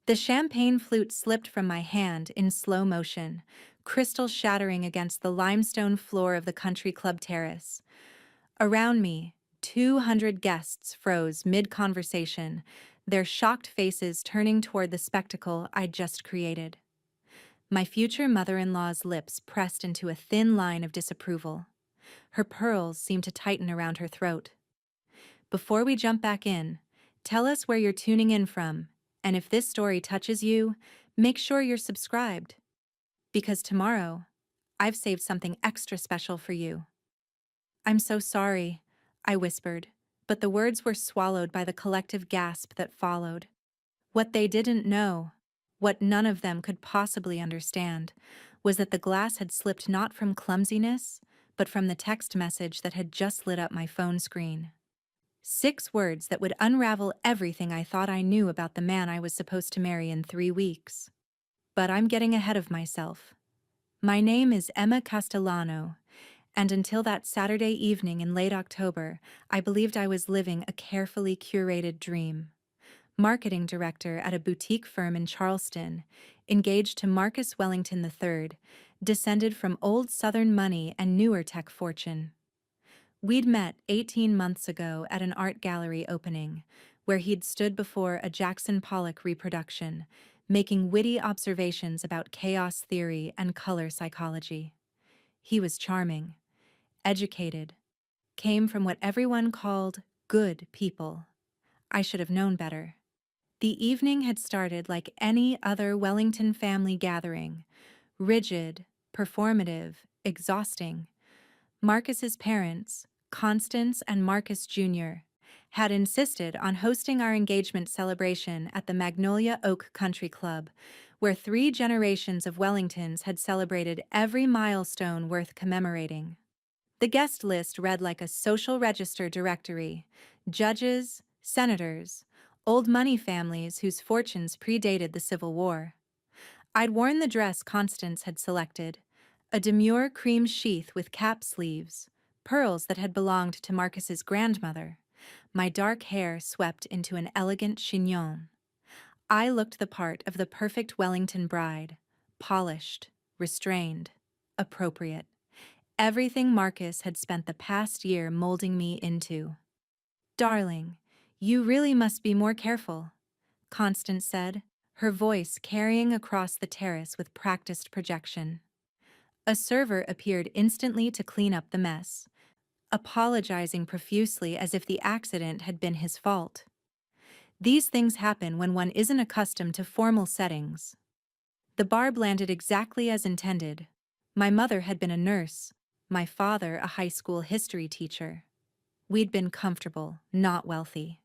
The champagne flute slipped from my hand in slow motion, crystal shattering against the limestone floor of the country club terrace. Around me, 200 guests froze mid-conversation, their shocked faces turning toward the spectacle I'd just created. My future mother-in-law's lips pressed into a thin line of disapproval. Her pearls seemed to tighten around her throat. Before we jump back in, tell us where you're tuning in from, and if this story touches you, make sure you're subscribed. Because tomorrow, I've saved something extra special for you. I'm so sorry, I whispered, but the words were swallowed by the collective gasp that followed. What they didn't know, what none of them could possibly understand, was that the glass had slipped not from clumsiness, but from the text message that had just lit up my phone screen. 6 words that would unravel everything I thought I knew about the man I was supposed to marry in 3 weeks. But I'm getting ahead of myself. My name is Emma Castellano, and until that Saturday evening in late October, I believed I was living a carefully curated dream. Marketing director at a boutique firm in Charleston, engaged to Marcus Wellington III, descended from old Southern money and newer tech fortune. We'd met 18 months ago at an art gallery opening, where he'd stood before a Jackson Pollock reproduction, making witty observations about chaos theory and color psychology. He was charming, educated, came from what everyone called good people. I should have known better. The evening had started like any other Wellington family gathering, rigid, performative, exhausting. Marcus's parents, Constance and Marcus Jr., had insisted on hosting our engagement celebration at the Magnolia Oak Country Club, where 3 generations of Wellingtons had celebrated every milestone worth commemorating. The guest list read like a social register directory: judges, senators, old money families whose fortunes predated the Civil War. I'd worn the dress Constance had selected, a demure cream sheath with cap sleeves, pearls that had belonged to Marcus's grandmother, my dark hair swept into an elegant chignon. I looked the part of the perfect Wellington bride, polished, restrained, appropriate. Everything Marcus had spent the past year molding me into. "Darling, you really must be more careful," Constance said, her voice carrying across the terrace with practiced projection. A server appeared instantly to clean up the mess, apologizing profusely as if the accident had been his fault. These things happen when one isn't accustomed to formal settings. The barb landed exactly as intended. My mother had been a nurse, my father a high school history teacher. We'd been comfortable, not wealthy.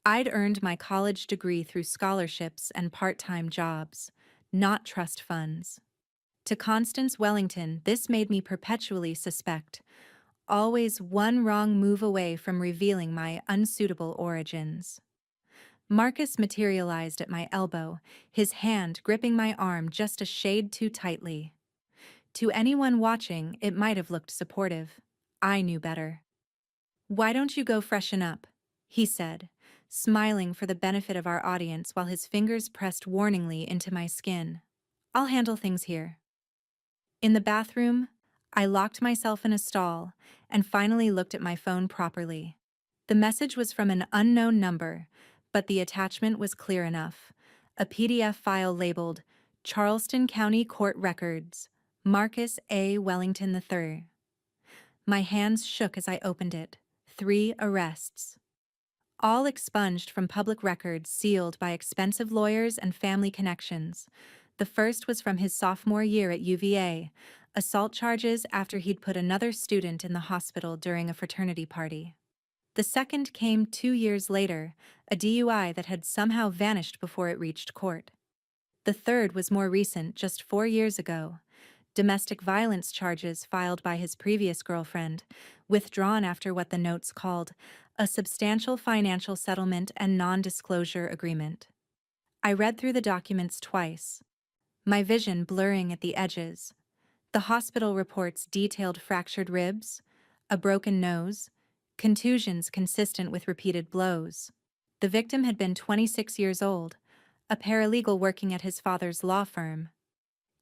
I'd earned my college degree through scholarships and part-time jobs, not trust funds. To Constance Wellington, this made me perpetually suspect, always one wrong move away from revealing my unsuitable origins. Marcus materialized at my elbow, his hand gripping my arm just a shade too tightly. To anyone watching, it might have looked supportive. I knew better. "Why don't you go freshen up?" he said, smiling for the benefit of our audience while his fingers pressed warningly into my skin. "I'll handle things here." In the bathroom, I locked myself in a stall and finally looked at my phone properly. The message was from an unknown number, but the attachment was clear enough: a PDF file labeled Charleston County Court Records, Marcus A. Wellington III. My hands shook as I opened it. 3 arrests. All expunged from public records sealed by expensive lawyers and family connections. The first was from his sophomore year at UVA, assault charges after he'd put another student in the hospital during a fraternity party. The second came 2 years later, a DUI that had somehow vanished before it reached court. The third was more recent, just 4 years ago. Domestic violence charges filed by his previous girlfriend, withdrawn after what the notes called a substantial financial settlement and non-disclosure agreement. I read through the documents twice, my vision blurring at the edges. The hospital reports detailed fractured ribs, a broken nose, contusions consistent with repeated blows. The victim had been 26 years old, a paralegal working at his father's law firm.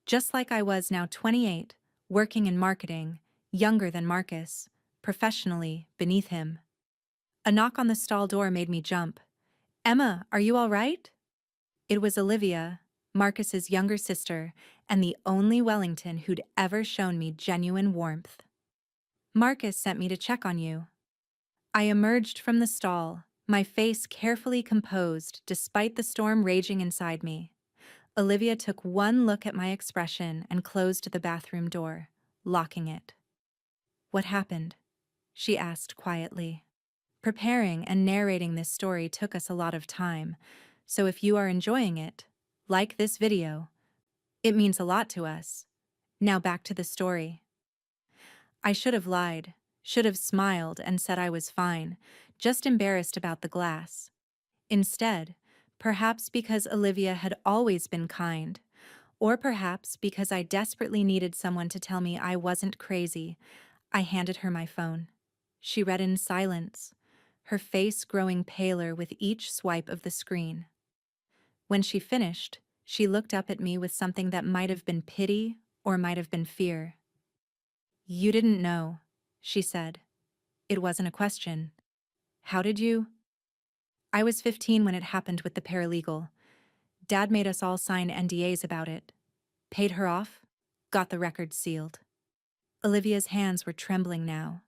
Just like I was now 28, working in marketing, younger than Marcus, professionally beneath him. A knock on the stall door made me jump. "Emma, are you all right?" It was Olivia, Marcus's younger sister, and the only Wellington who'd ever shown me genuine warmth. "Marcus sent me to check on you." I emerged from the stall, my face carefully composed despite the storm raging inside me. Olivia took one look at my expression and closed the bathroom door, locking it. "What happened?" she asked quietly. Preparing and narrating this story took us a lot of time, so if you are enjoying it, like this video, it means a lot to us. Now back to the story. I should have lied, should have smiled and said I was fine, just embarrassed about the glass. Instead, perhaps because Olivia had always been kind, or perhaps because I desperately needed someone to tell me I wasn't crazy, I handed her my phone. She read in silence, her face growing paler with each swipe of the screen. When she finished, she looked up at me with something that might have been pity or might have been fear. "You didn't know," she said. It wasn't a question. "How did you?" "I was 15 when it happened with the paralegal. Dad made us all sign NDAs about it. Paid her off, got the record sealed." Olivia's hands were trembling now.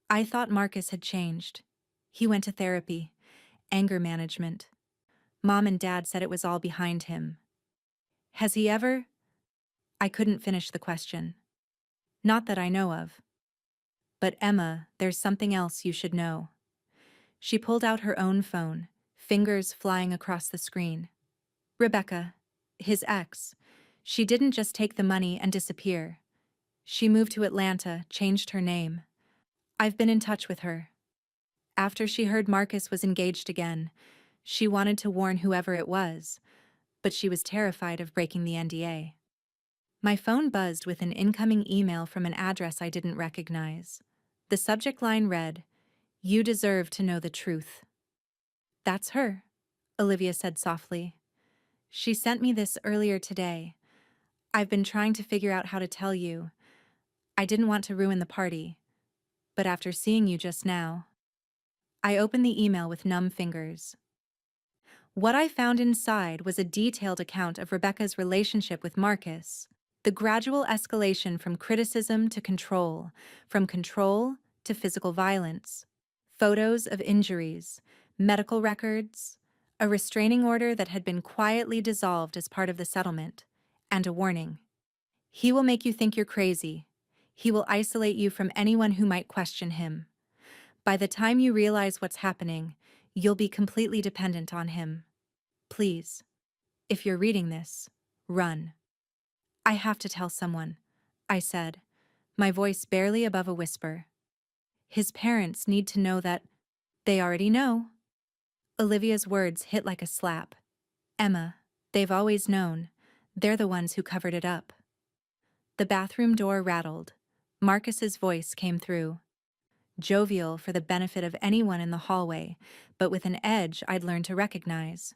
I thought Marcus had changed. He went to therapy, anger management. Mom and Dad said it was all behind him. Has he ever? I couldn't finish the question. "Not that I know of. But Emma, there's something else you should know." She pulled out her own phone, fingers flying across the screen. "Rebecca, his ex, she didn't just take the money and disappear. She moved to Atlanta, changed her name. I've been in touch with her. After she heard Marcus was engaged again, she wanted to warn whoever it was, but she was terrified of breaking the NDA. My phone buzzed with an incoming email from an address I didn't recognize. The subject line read, "You deserve to know the truth." "That's her," Olivia said softly. "She sent me this earlier today. I've been trying to figure out how to tell you. I didn't want to ruin the party, but after seeing you just now..." I opened the email with numb fingers. What I found inside was a detailed account of Rebecca's relationship with Marcus, the gradual escalation from criticism to control, from control to physical violence, photos of injuries, medical records, a restraining order that had been quietly dissolved as part of the settlement, and a warning. "He will make you think you're crazy. He will isolate you from anyone who might question him. By the time you realize what's happening, you'll be completely dependent on him. Please, if you're reading this, run." "I have to tell someone," I said, my voice barely above a whisper. "His parents need to know that..." "They already know." Olivia's words hit like a slap. "Emma, they've always known. They're the ones who covered it up." The bathroom door rattled. Marcus's voice came through. Jovial for the benefit of anyone in the hallway, but with an edge I'd learned to recognize.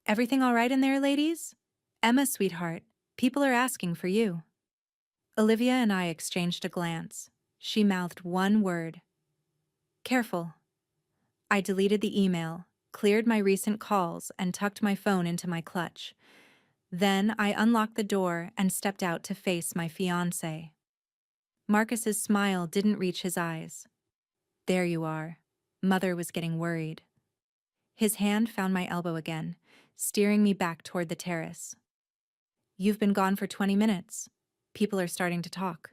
"Everything all right in there, ladies? Emma, sweetheart, people are asking for you." Olivia and I exchanged a glance. She mouthed one word. "Careful." I deleted the email, cleared my recent calls, and tucked my phone into my clutch. Then I unlocked the door and stepped out to face my fiancé. Marcus's smile didn't reach his eyes. "There you are." Mother was getting worried. His hand found my elbow again, steering me back toward the terrace. "You've been gone for 20 minutes. People are starting to talk."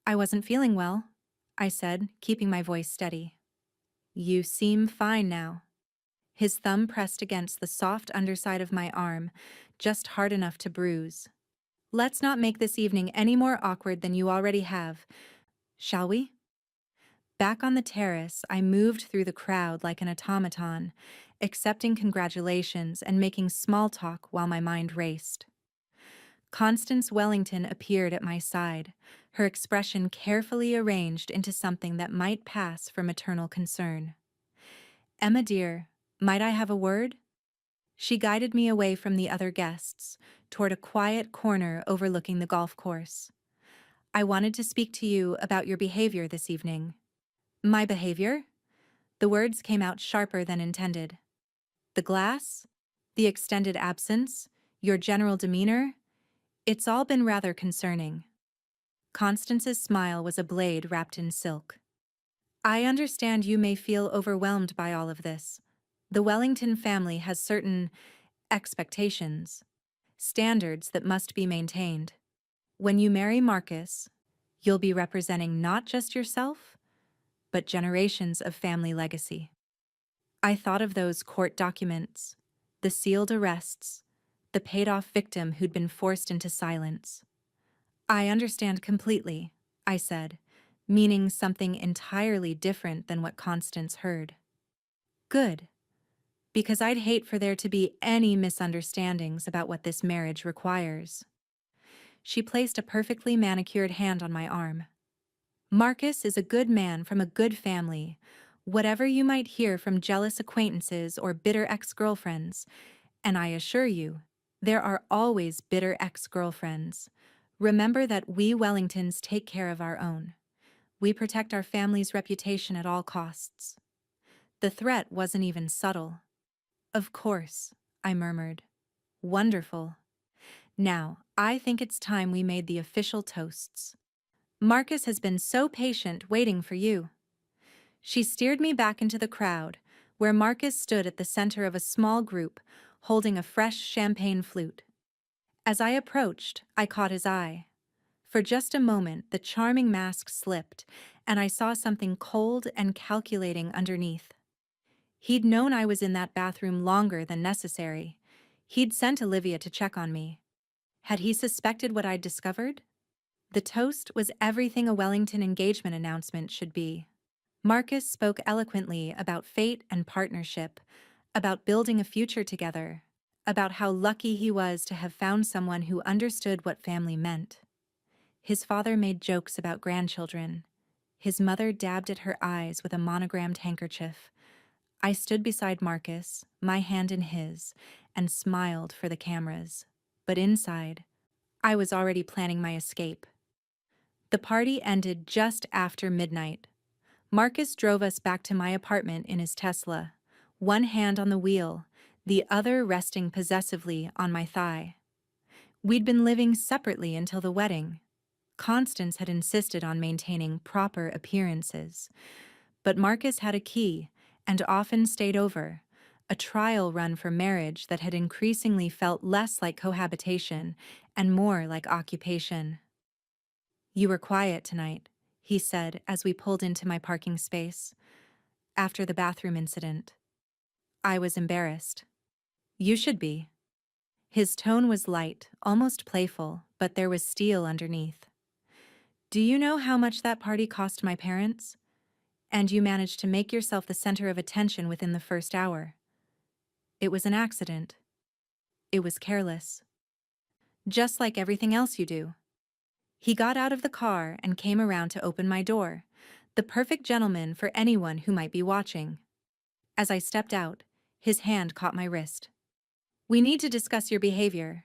"I wasn't feeling well," I said, keeping my voice steady. "You seem fine now." His thumb pressed against the soft underside of my arm, just hard enough to bruise. "Let's not make this evening any more awkward than you already have, shall we?" Back on the terrace, I moved through the crowd like an automaton, accepting congratulations and making small talk while my mind raced. Constance Wellington appeared at my side, her expression carefully arranged into something that might pass for maternal concern. "Emma dear, might I have a word?" She guided me away from the other guests, toward a quiet corner overlooking the golf course. I wanted to speak to you about your behavior this evening. My behavior? The words came out sharper than intended. The glass? The extended absence? Your general demeanor? It's all been rather concerning. Constance's smile was a blade wrapped in silk. I understand you may feel overwhelmed by all of this. The Wellington family has certain expectations, standards that must be maintained. When you marry Marcus, you'll be representing not just yourself, but generations of family legacy. I thought of those court documents, the sealed arrests, the paid-off victim who'd been forced into silence. I understand completely, I said, meaning something entirely different than what Constance heard. Good, because I'd hate for there to be any misunderstandings about what this marriage requires. She placed a perfectly manicured hand on my arm. Marcus is a good man from a good family. Whatever you might hear from jealous acquaintances or bitter ex-girlfriends, and I assure you, there are always bitter ex-girlfriends. Remember that we Wellingtons take care of our own. We protect our family's reputation at all costs. The threat wasn't even subtle. Of course, I murmured. Wonderful. Now, I think it's time we made the official toasts. Marcus has been so patient waiting for you. She steered me back into the crowd, where Marcus stood at the center of a small group, holding a fresh champagne flute. As I approached, I caught his eye. For just a moment, the charming mask slipped, and I saw something cold and calculating underneath. He'd known I was in that bathroom longer than necessary. He'd sent Olivia to check on me. Had he suspected what I'd discovered? The toast was everything a Wellington engagement announcement should be. Marcus spoke eloquently about fate and partnership, about building a future together, about how lucky he was to have found someone who understood what family meant. His father made jokes about grandchildren. His mother dabbed at her eyes with a monogrammed handkerchief. I stood beside Marcus, my hand in his, and smiled for the cameras. But inside, I was already planning my escape. The party ended just after midnight. Marcus drove us back to my apartment in his Tesla, one hand on the wheel, the other resting possessively on my thigh. We'd been living separately until the wedding. Constance had insisted on maintaining proper appearances. But Marcus had a key and often stayed over, a trial run for marriage that had increasingly felt less like cohabitation and more like occupation. "You were quiet tonight," he said as we pulled into my parking space. After the bathroom incident. I was embarrassed. "You should be." His tone was light, almost playful, but there was steel underneath. "Do you know how much that party cost my parents? And you managed to make yourself the center of attention within the first hour. It was an accident. It was careless. Just like everything else you do." He got out of the car and came around to open my door, the perfect gentleman for anyone who might be watching. As I stepped out, his hand caught my wrist. "We need to discuss your behavior."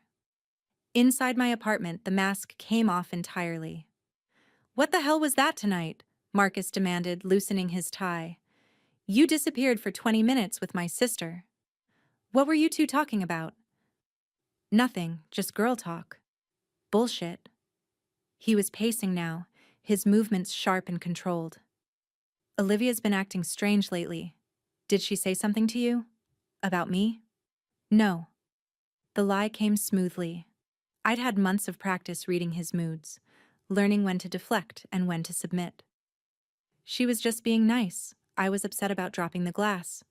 Inside my apartment, the mask came off entirely. "What the hell was that tonight?" Marcus demanded, loosening his tie. "You disappeared for 20 minutes with my sister. What were you two talking about?" "Nothing, just girl talk." "Bullshit." He was pacing now, his movements sharp and controlled. "Olivia's been acting strange lately. Did she say something to you? About me?" "No." The lie came smoothly. I'd had months of practice reading his moods, learning when to deflect and when to submit. "She was just being nice. I was upset about dropping the glass."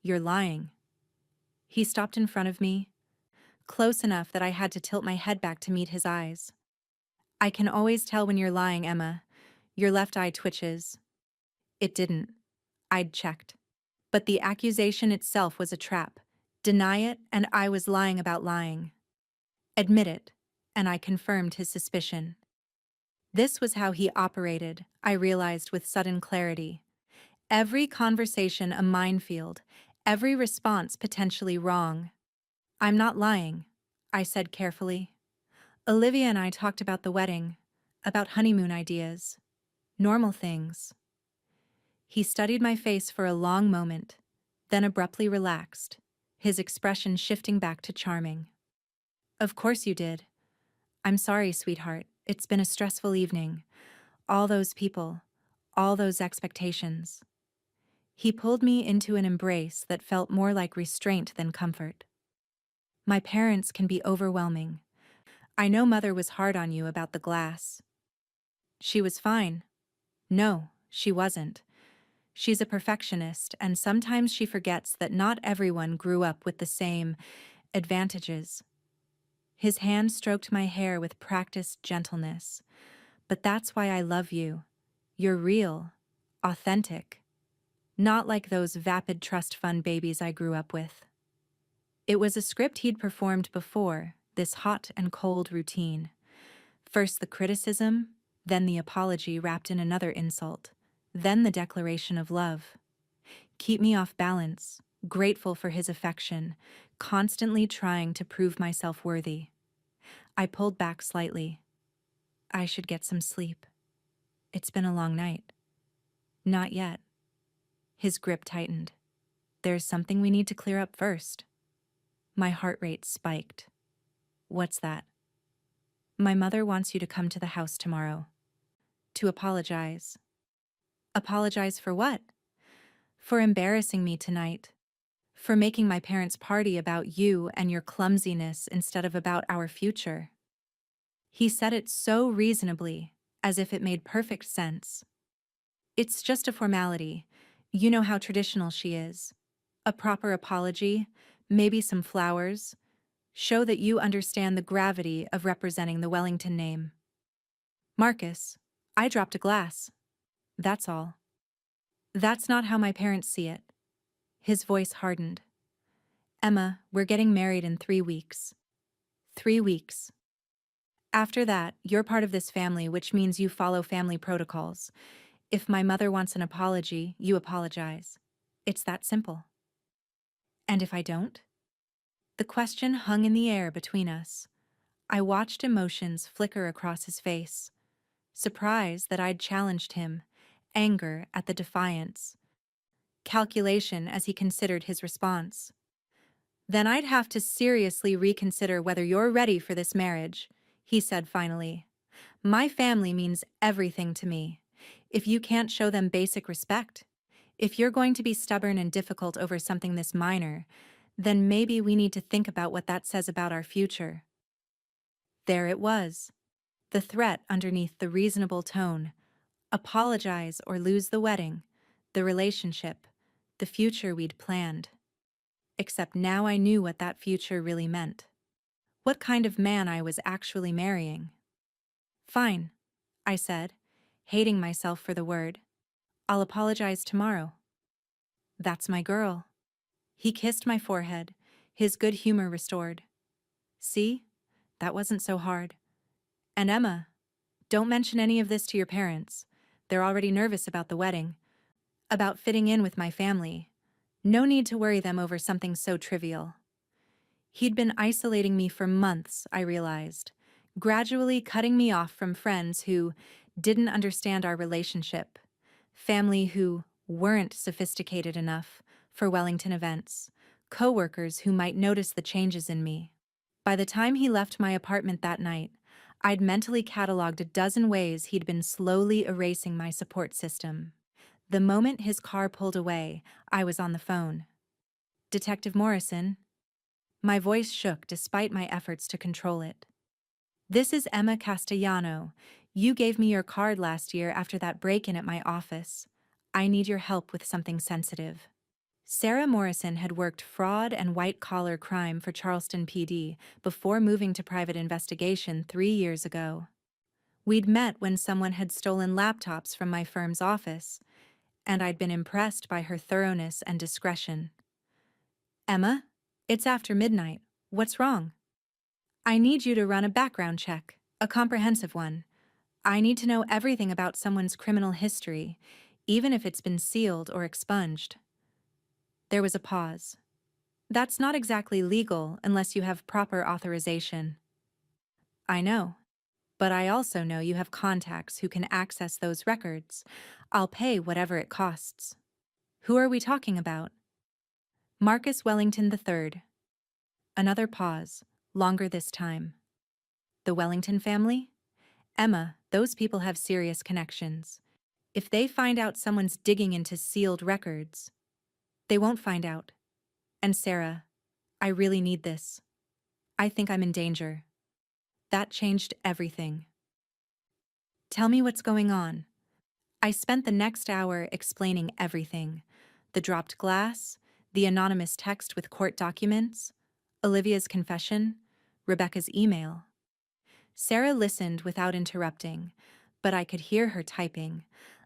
"You're lying." He stopped in front of me, close enough that I had to tilt my head back to meet his eyes. "I can always tell when you're lying, Emma. Your left eye twitches." It didn't. I'd checked. But the accusation itself was a trap. Deny it, and I was lying about lying. Admit it, and I confirmed his suspicion. This was how he operated, I realized with sudden clarity. Every conversation a minefield, every response potentially wrong. I'm not lying, I said carefully. Olivia and I talked about the wedding, about honeymoon ideas, normal things. He studied my face for a long moment, then abruptly relaxed, his expression shifting back to charming. Of course you did. I'm sorry, sweetheart. It's been a stressful evening. All those people, all those expectations. He pulled me into an embrace that felt more like restraint than comfort. My parents can be overwhelming. I know Mother was hard on you about the glass. She was fine. No, she wasn't. She's a perfectionist, and sometimes she forgets that not everyone grew up with the same advantages. His hand stroked my hair with practiced gentleness. But that's why I love you. You're real, authentic. Not like those vapid trust fund babies I grew up with. It was a script he'd performed before, this hot and cold routine. First the criticism, then the apology wrapped in another insult, then the declaration of love. Keep me off balance, grateful for his affection, constantly trying to prove myself worthy. I pulled back slightly. I should get some sleep. It's been a long night. Not yet. His grip tightened. There's something we need to clear up first. My heart rate spiked. What's that? My mother wants you to come to the house tomorrow. To apologize. Apologize for what? For embarrassing me tonight. For making my parents' party about you and your clumsiness instead of about our future. He said it so reasonably, as if it made perfect sense. It's just a formality. You know how traditional she is. A proper apology, maybe some flowers. Show that you understand the gravity of representing the Wellington name. Marcus, I dropped a glass. That's all. That's not how my parents see it. His voice hardened. Emma, we're getting married in 3 weeks. 3 weeks. After that, you're part of this family, which means you follow family protocols. If my mother wants an apology, you apologize. It's that simple. And if I don't? The question hung in the air between us. I watched emotions flicker across his face. Surprise that I'd challenged him, anger at the defiance, calculation as he considered his response. Then I'd have to seriously reconsider whether you're ready for this marriage, he said finally. My family means everything to me. If you can't show them basic respect, if you're going to be stubborn and difficult over something this minor, then maybe we need to think about what that says about our future. There it was. The threat underneath the reasonable tone. Apologize or lose the wedding, the relationship, the future we'd planned. Except now I knew what that future really meant. What kind of man I was actually marrying. Fine, I said, hating myself for the word. I'll apologize tomorrow. That's my girl. He kissed my forehead, his good humor restored. See? That wasn't so hard. And Emma, don't mention any of this to your parents. They're already nervous about the wedding, about fitting in with my family. No need to worry them over something so trivial. He'd been isolating me for months, I realized, gradually cutting me off from friends who didn't understand our relationship, family who weren't sophisticated enough for Wellington events, coworkers who might notice the changes in me. By the time he left my apartment that night, I'd mentally cataloged a dozen ways he'd been slowly erasing my support system. The moment his car pulled away, I was on the phone. Detective Morrison. My voice shook despite my efforts to control it. This is Emma Castellano. You gave me your card last year after that break-in at my office. I need your help with something sensitive. Sarah Morrison had worked fraud and white-collar crime for Charleston PD before moving to private investigation 3 years ago. We'd met when someone had stolen laptops from my firm's office, and I'd been impressed by her thoroughness and discretion. Emma, it's after midnight. What's wrong? I need you to run a background check, a comprehensive one. I need to know everything about someone's criminal history, even if it's been sealed or expunged. There was a pause. That's not exactly legal unless you have proper authorization. I know. But I also know you have contacts who can access those records. I'll pay whatever it costs. Who are we talking about? Marcus Wellington III. Another pause, longer this time. The Wellington family? Emma, those people have serious connections. If they find out someone's digging into sealed records, they won't find out. And Sarah, I really need this. I think I'm in danger. That changed everything. Tell me what's going on. I spent the next hour explaining everything. The dropped glass, the anonymous text with court documents, Olivia's confession, Rebecca's email. Sarah listened without interrupting, but I could hear her typing,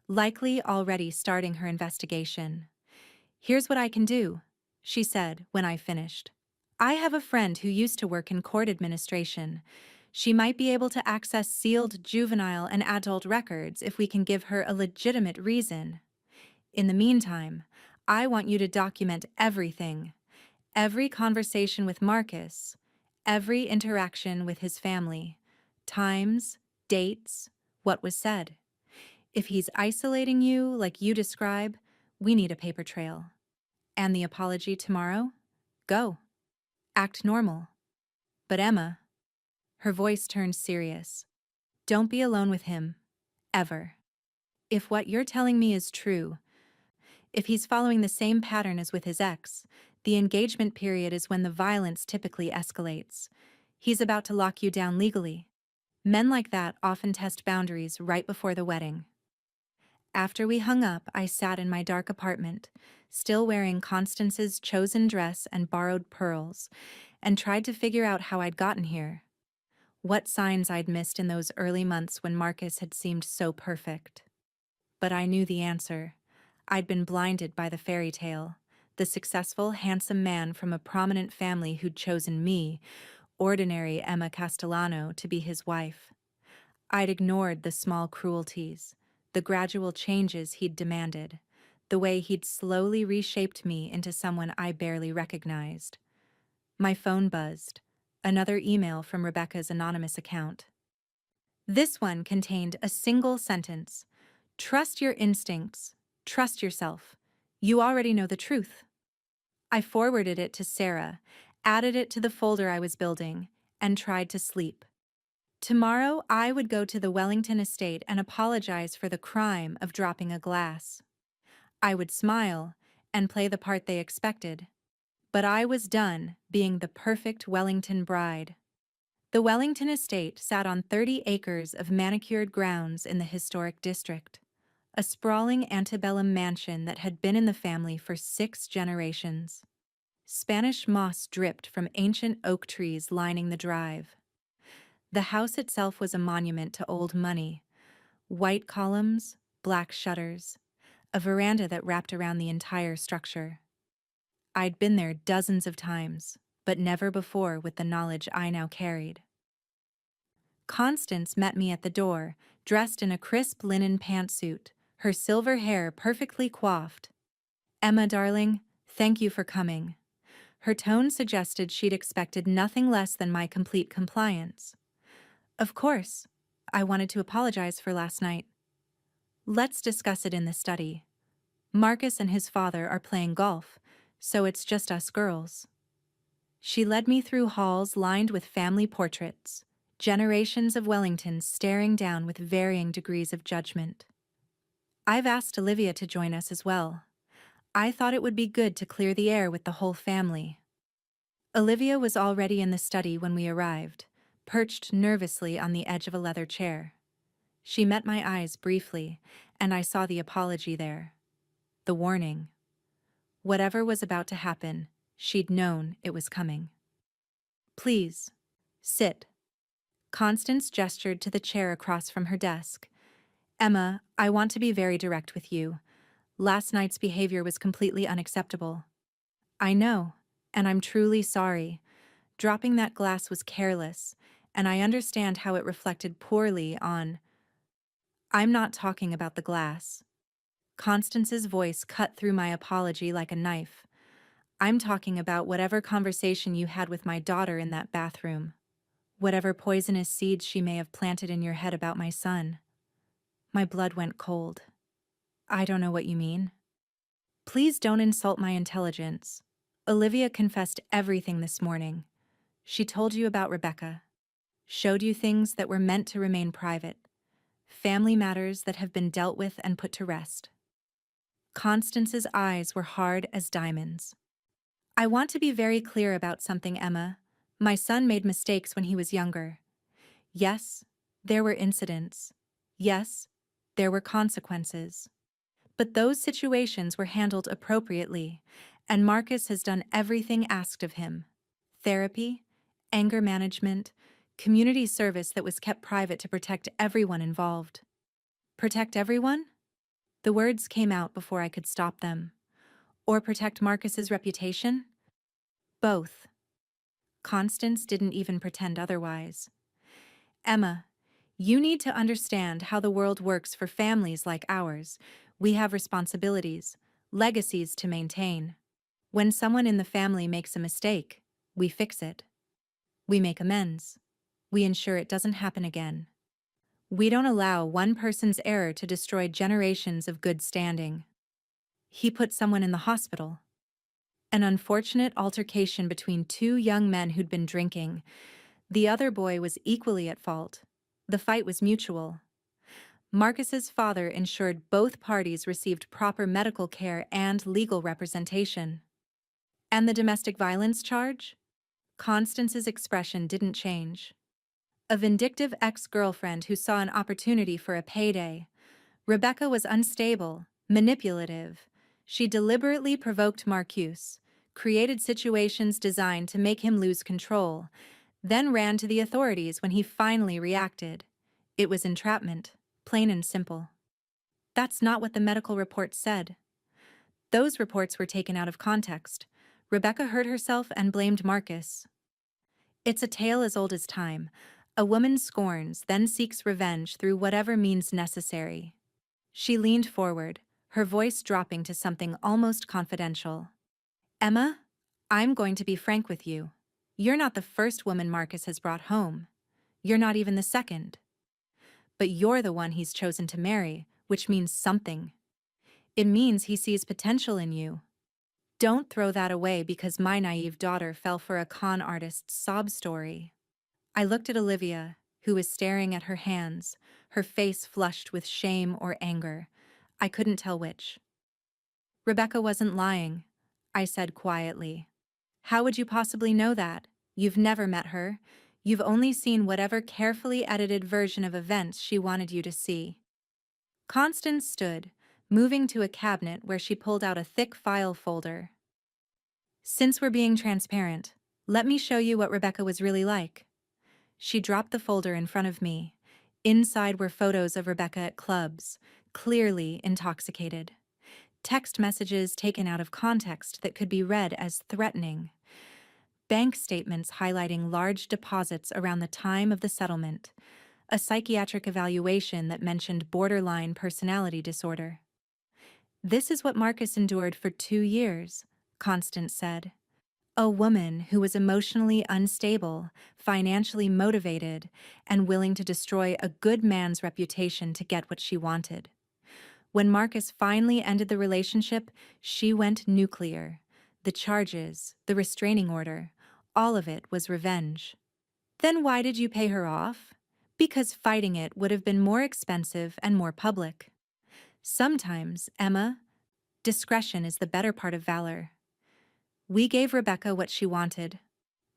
likely already starting her investigation. "Here's what I can do," she said when I finished. "I have a friend who used to work in court administration. She might be able to access sealed juvenile and adult records if we can give her a legitimate reason. In the meantime, I want you to document everything. Every conversation with Marcus, every interaction with his family, times, dates, what was said. If he's isolating you like you describe, we need a paper trail. And the apology tomorrow? Go. Act normal. But Emma," her voice turned serious, "don't be alone with him. Ever. If what you're telling me is true, if he's following the same pattern as with his ex, the engagement period is when the violence typically escalates. He's about to lock you down legally. Men like that often test boundaries right before the wedding." After we hung up, I sat in my dark apartment, still wearing Constance's chosen dress and borrowed pearls, and tried to figure out how I'd gotten here. What signs I'd missed in those early months when Marcus had seemed so perfect. But I knew the answer. I'd been blinded by the fairy tale, the successful, handsome man from a prominent family who'd chosen me, ordinary Emma Castellano, to be his wife. I'd ignored the small cruelties, the gradual changes he'd demanded, the way he'd slowly reshaped me into someone I barely recognized. My phone buzzed. Another email from Rebecca's anonymous account. This one contained a single sentence. "Trust your instincts. Trust yourself. You already know the truth." I forwarded it to Sarah, added it to the folder I was building, and tried to sleep. Tomorrow, I would go to the Wellington estate and apologize for the crime of dropping a glass. I would smile and play the part they expected. But I was done being the perfect Wellington bride. The Wellington estate sat on 30 acres of manicured grounds in the historic district, a sprawling antebellum mansion that had been in the family for 6 generations. Spanish moss dripped from ancient oak trees lining the drive. The house itself was a monument to old money. White columns, black shutters, a veranda that wrapped around the entire structure. I'd been there dozens of times, but never before with the knowledge I now carried. Constance met me at the door, dressed in a crisp linen pantsuit, her silver hair perfectly coiffed. "Emma, darling, thank you for coming." Her tone suggested she'd expected nothing less than my complete compliance. "Of course. I wanted to apologize for last night. Let's discuss it in the study. Marcus and his father are playing golf, so it's just us girls." She led me through halls lined with family portraits, generations of Wellingtons staring down with varying degrees of judgment. "I've asked Olivia to join us as well. I thought it would be good to clear the air with the whole family." Olivia was already in the study when we arrived, perched nervously on the edge of a leather chair. She met my eyes briefly, and I saw the apology there. The warning. Whatever was about to happen, she'd known it was coming. "Please, sit." Constance gestured to the chair across from her desk. "Emma, I want to be very direct with you. Last night's behavior was completely unacceptable." "I know, and I'm truly sorry. Dropping that glass was careless, and I understand how it reflected poorly on—" "I'm not talking about the glass." Constance's voice cut through my apology like a knife. I'm talking about whatever conversation you had with my daughter in that bathroom. Whatever poisonous seeds she may have planted in your head about my son. My blood went cold. I don't know what you mean. Please don't insult my intelligence. Olivia confessed everything this morning. She told you about Rebecca. Showed you things that were meant to remain private. Family matters that have been dealt with and put to rest. Constance's eyes were hard as diamonds. I want to be very clear about something, Emma. My son made mistakes when he was younger. Yes, there were incidents. Yes, there were consequences. But those situations were handled appropriately, and Marcus has done everything asked of him. Therapy, anger management, community service that was kept private to protect everyone involved. Protect everyone? The words came out before I could stop them. Or protect Marcus's reputation? Both. Constance didn't even pretend otherwise. Emma, you need to understand how the world works for families like ours. We have responsibilities, legacies to maintain. When someone in the family makes a mistake, we fix it. We make amends. We ensure it doesn't happen again. We don't allow one person's error to destroy generations of good standing. He put someone in the hospital. An unfortunate altercation between two young men who'd been drinking. The other boy was equally at fault. The fight was mutual. Marcus's father ensured both parties received proper medical care and legal representation. And the domestic violence charge? Constance's expression didn't change. A vindictive ex-girlfriend who saw an opportunity for a payday. Rebecca was unstable, manipulative. She deliberately provoked Marcus, created situations designed to make him lose control, then ran to the authorities when he finally reacted. It was entrapment, plain and simple. That's not what the medical report said. Those reports were taken out of context. Rebecca hurt herself and blamed Marcus. It's a tale as old as time. A woman scorns, then seeks revenge through whatever means necessary. She leaned forward, her voice dropping to something almost confidential. Emma, I'm going to be frank with you. You're not the first woman Marcus has brought home. You're not even the second. But you're the one he's chosen to marry, which means something. It means he sees potential in you. Don't throw that away because my naive daughter fell for a con artist's sob story. I looked at Olivia, who was staring at her hands, her face flushed with shame or anger. I couldn't tell which. Rebecca wasn't lying, I said quietly. How would you possibly know that? You've never met her. You've only seen whatever carefully edited version of events she wanted you to see. Constance stood, moving to a cabinet where she pulled out a thick file folder. Since we're being transparent, let me show you what Rebecca was really like. She dropped the folder in front of me. Inside were photos of Rebecca at clubs, clearly intoxicated. Text messages taken out of context that could be read as threatening. Bank statements highlighting large deposits around the time of the settlement. A psychiatric evaluation that mentioned borderline personality disorder. This is what Marcus endured for 2 years, Constance said. A woman who was emotionally unstable, financially motivated, and willing to destroy a good man's reputation to get what she wanted. When Marcus finally ended the relationship, she went nuclear. The charges, the restraining order, all of it was revenge. Then why did you pay her off? Because fighting it would have been more expensive and more public. Sometimes, Emma, discretion is the better part of valor. We gave Rebecca what she wanted,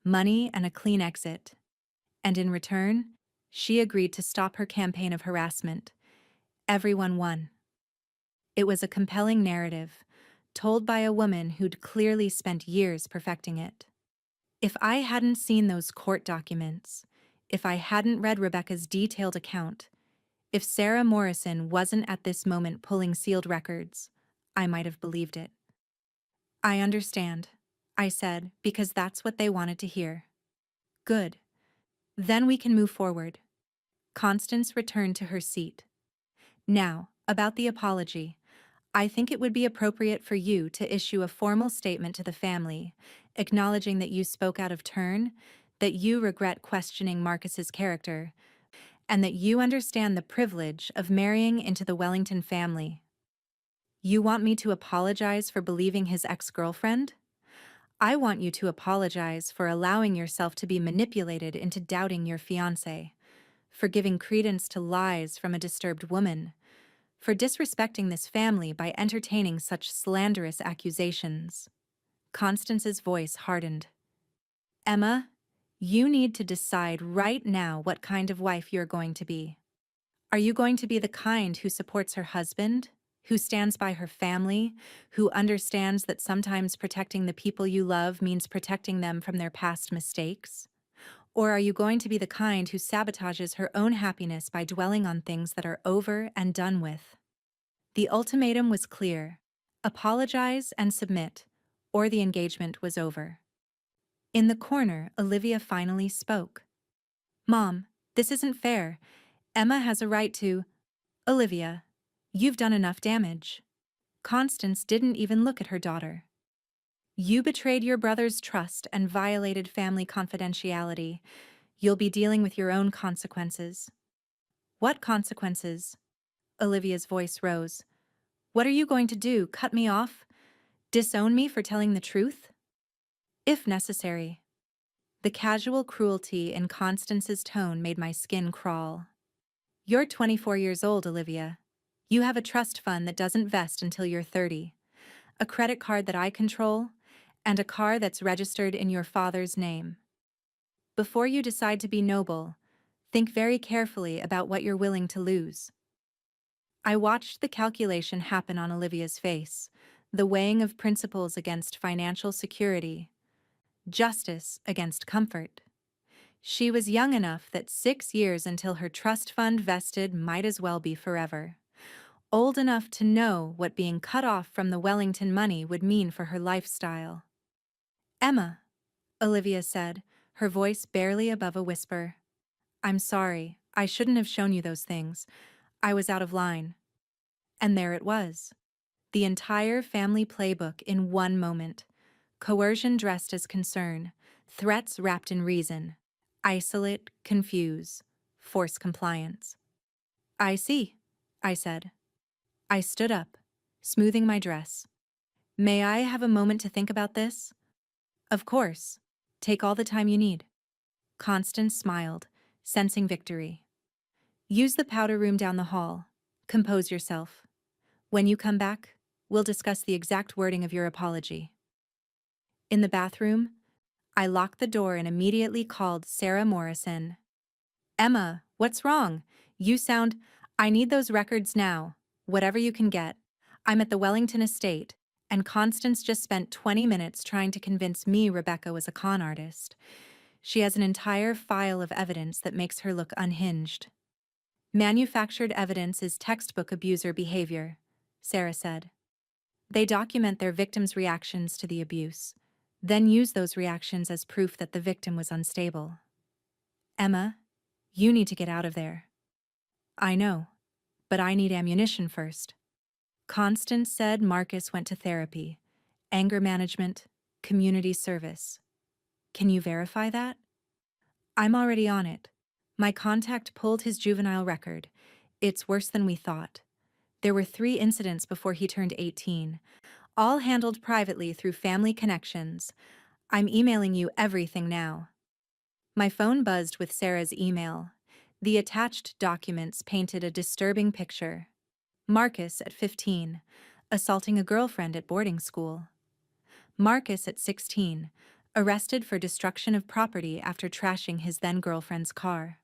money and a clean exit. And in return, she agreed to stop her campaign of harassment. Everyone won. It was a compelling narrative, told by a woman who'd clearly spent years perfecting it. If I hadn't seen those court documents, if I hadn't read Rebecca's detailed account, if Sarah Morrison wasn't at this moment pulling sealed records, I might have believed it. I understand, I said, because that's what they wanted to hear. Good. Then we can move forward. Constance returned to her seat. Now, about the apology. I think it would be appropriate for you to issue a formal statement to the family, acknowledging that you spoke out of turn, that you regret questioning Marcus's character, and that you understand the privilege of marrying into the Wellington family. You want me to apologize for believing his ex-girlfriend? I want you to apologize for allowing yourself to be manipulated into doubting your fiancé, for giving credence to lies from a disturbed woman, for disrespecting this family by entertaining such slanderous accusations. Constance's voice hardened. Emma, you need to decide right now what kind of wife you're going to be. Are you going to be the kind who supports her husband, who stands by her family, who understands that sometimes protecting the people you love means protecting them from their past mistakes? Or are you going to be the kind who sabotages her own happiness by dwelling on things that are over and done with? The ultimatum was clear: apologize and submit, or the engagement was over. In the corner, Olivia finally spoke. Mom, this isn't fair. Emma has a right to. Olivia, you've done enough damage. Constance didn't even look at her daughter. You betrayed your brother's trust and violated family confidentiality. You'll be dealing with your own consequences. What consequences? Olivia's voice rose. What are you going to do, cut me off? Disown me for telling the truth? If necessary. The casual cruelty in Constance's tone made my skin crawl. You're 24 years old, Olivia. You have a trust fund that doesn't vest until you're 30, a credit card that I control, and a car that's registered in your father's name. Before you decide to be noble, think very carefully about what you're willing to lose. I watched the calculation happen on Olivia's face, the weighing of principles against financial security, justice against comfort. She was young enough that 6 years until her trust fund vested might as well be forever. Old enough to know what being cut off from the Wellington money would mean for her lifestyle. Emma, Olivia said, her voice barely above a whisper. I'm sorry, I shouldn't have shown you those things. I was out of line. And there it was. The entire family playbook in one moment. Coercion dressed as concern, threats wrapped in reason. Isolate, confuse, force compliance. I see, I said. I stood up, smoothing my dress. May I have a moment to think about this? Of course. Take all the time you need. Constance smiled, sensing victory. Use the powder room down the hall. Compose yourself. When you come back, we'll discuss the exact wording of your apology. In the bathroom, I locked the door and immediately called Sarah Morrison. Emma, what's wrong? You sound. I need those records now. Whatever you can get. I'm at the Wellington estate, and Constance just spent 20 minutes trying to convince me Rebecca was a con artist. She has an entire file of evidence that makes her look unhinged. Manufactured evidence is textbook abuser behavior, Sarah said. They document their victims' reactions to the abuse, then use those reactions as proof that the victim was unstable. Emma, you need to get out of there. I know, but I need ammunition first. Constance said Marcus went to therapy, anger management, community service. Can you verify that? I'm already on it. My contact pulled his juvenile record. It's worse than we thought. There were 3 incidents before he turned 18, all handled privately through family connections. I'm emailing you everything now. My phone buzzed with Sarah's email. The attached documents painted a disturbing picture. Marcus at 15, assaulting a girlfriend at boarding school. Marcus at 16, arrested for destruction of property after trashing his then-girlfriend's car.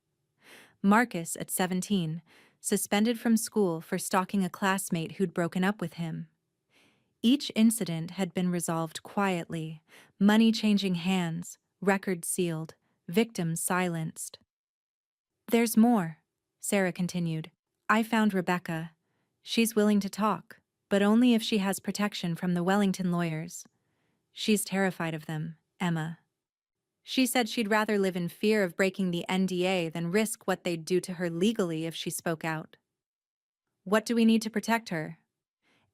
Marcus at 17, suspended from school for stalking a classmate who'd broken up with him. Each incident had been resolved quietly, money changing hands, records sealed, victims silenced. There's more, Sarah continued. I found Rebecca. She's willing to talk, but only if she has protection from the Wellington lawyers. She's terrified of them, Emma. She said she'd rather live in fear of breaking the NDA than risk what they'd do to her legally if she spoke out. What do we need to protect her?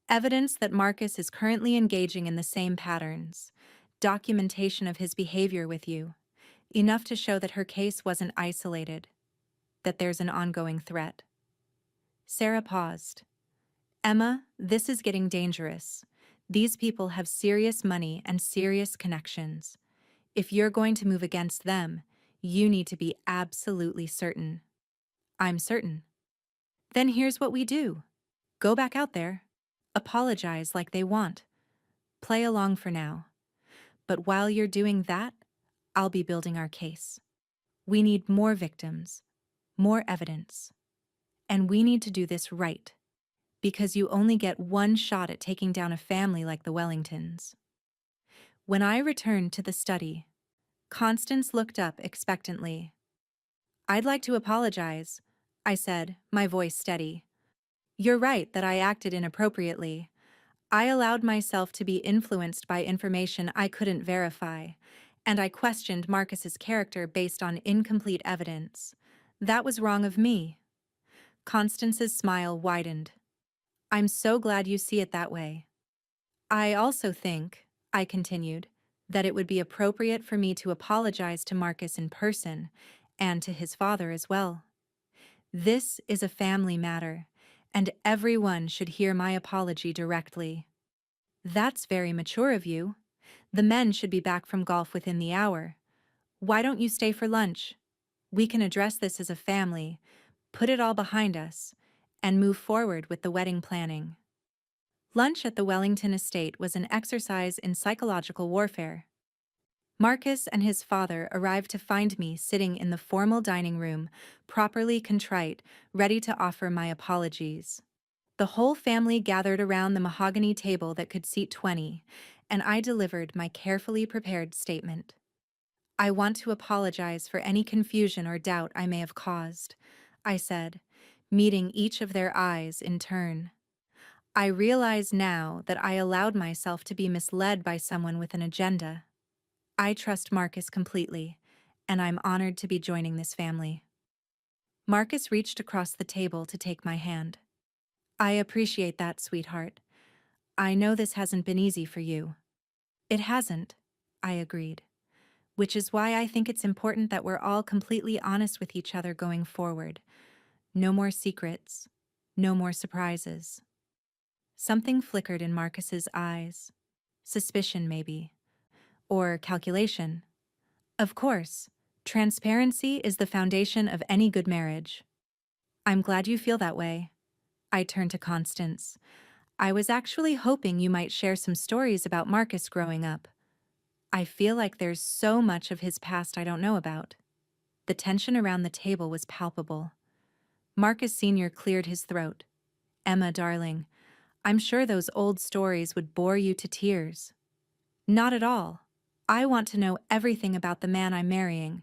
Evidence that Marcus is currently engaging in the same patterns. Documentation of his behavior with you. Enough to show that her case wasn't isolated, that there's an ongoing threat. Sarah paused. Emma, this is getting dangerous. These people have serious money and serious connections. If you're going to move against them, you need to be absolutely certain. I'm certain. Then here's what we do. Go back out there. Apologize like they want. Play along for now. But while you're doing that, I'll be building our case. We need more victims, more evidence. And we need to do this right, because you only get one shot at taking down a family like the Wellingtons. When I returned to the study, Constance looked up expectantly. I'd like to apologize, I said, my voice steady. You're right that I acted inappropriately. I allowed myself to be influenced by information I couldn't verify, and I questioned Marcus's character based on incomplete evidence. That was wrong of me. Constance's smile widened. I'm so glad you see it that way. I also think, I continued, that it would be appropriate for me to apologize to Marcus in person, and to his father as well. This is a family matter, and everyone should hear my apology directly. That's very mature of you. The men should be back from golf within the hour. Why don't you stay for lunch? We can address this as a family, put it all behind us, and move forward with the wedding planning. Lunch at the Wellington estate was an exercise in psychological warfare. Marcus and his father arrived to find me sitting in the formal dining room, properly contrite, ready to offer my apologies. The whole family gathered around the mahogany table that could seat 20, and I delivered my carefully prepared statement. I want to apologize for any confusion or doubt I may have caused, I said, meeting each of their eyes in turn. I realize now that I allowed myself to be misled by someone with an agenda. I trust Marcus completely, and I'm honored to be joining this family. Marcus reached across the table to take my hand. I appreciate that, sweetheart. I know this hasn't been easy for you. It hasn't, I agreed, which is why I think it's important that we're all completely honest with each other going forward. No more secrets, no more surprises. Something flickered in Marcus's eyes. Suspicion, maybe. Or calculation. Of course, transparency is the foundation of any good marriage. I'm glad you feel that way. I turned to Constance. I was actually hoping you might share some stories about Marcus growing up. I feel like there's so much of his past I don't know about. The tension around the table was palpable. Marcus Sr. cleared his throat. Emma, darling, I'm sure those old stories would bore you to tears. Not at all. I want to know everything about the man I'm marrying,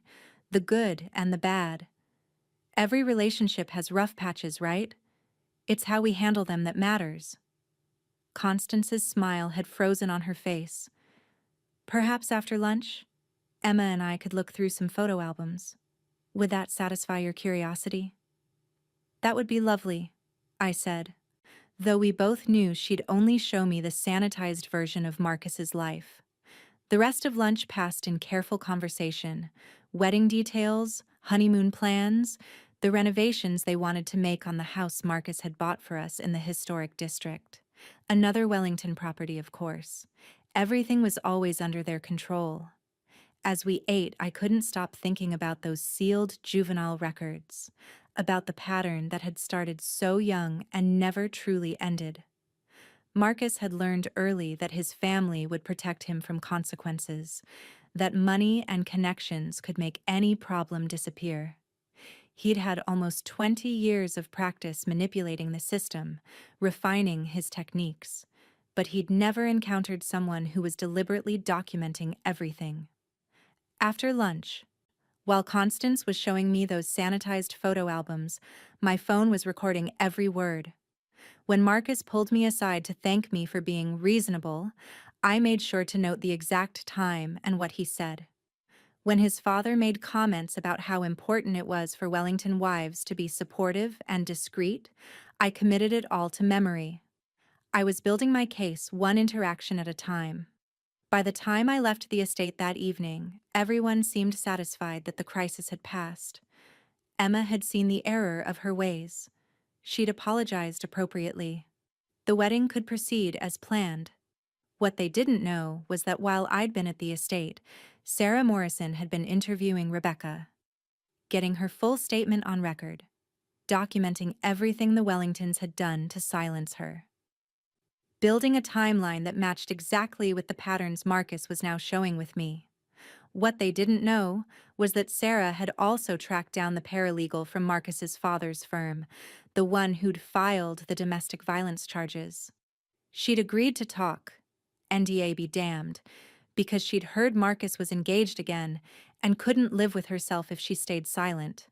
the good and the bad. Every relationship has rough patches, right? It's how we handle them that matters. Constance's smile had frozen on her face. Perhaps after lunch, Emma and I could look through some photo albums. Would that satisfy your curiosity? That would be lovely, I said, though we both knew she'd only show me the sanitized version of Marcus's life. The rest of lunch passed in careful conversation. Wedding details, honeymoon plans, the renovations they wanted to make on the house Marcus had bought for us in the historic district. Another Wellington property, of course. Everything was always under their control. As we ate, I couldn't stop thinking about those sealed juvenile records, about the pattern that had started so young and never truly ended. Marcus had learned early that his family would protect him from consequences, that money and connections could make any problem disappear. He'd had almost 20 years of practice manipulating the system, refining his techniques, but he'd never encountered someone who was deliberately documenting everything. After lunch, while Constance was showing me those sanitized photo albums, my phone was recording every word. When Marcus pulled me aside to thank me for being reasonable, I made sure to note the exact time and what he said. When his father made comments about how important it was for Wellington wives to be supportive and discreet, I committed it all to memory. I was building my case one interaction at a time. By the time I left the estate that evening, everyone seemed satisfied that the crisis had passed. Emma had seen the error of her ways. She'd apologized appropriately. The wedding could proceed as planned. What they didn't know was that while I'd been at the estate, Sarah Morrison had been interviewing Rebecca, getting her full statement on record, documenting everything the Wellingtons had done to silence her. Building a timeline that matched exactly with the patterns Marcus was now showing with me. What they didn't know was that Sarah had also tracked down the paralegal from Marcus's father's firm, the one who'd filed the domestic violence charges. She'd agreed to talk, NDA be damned, because she'd heard Marcus was engaged again and couldn't live with herself if she stayed silent.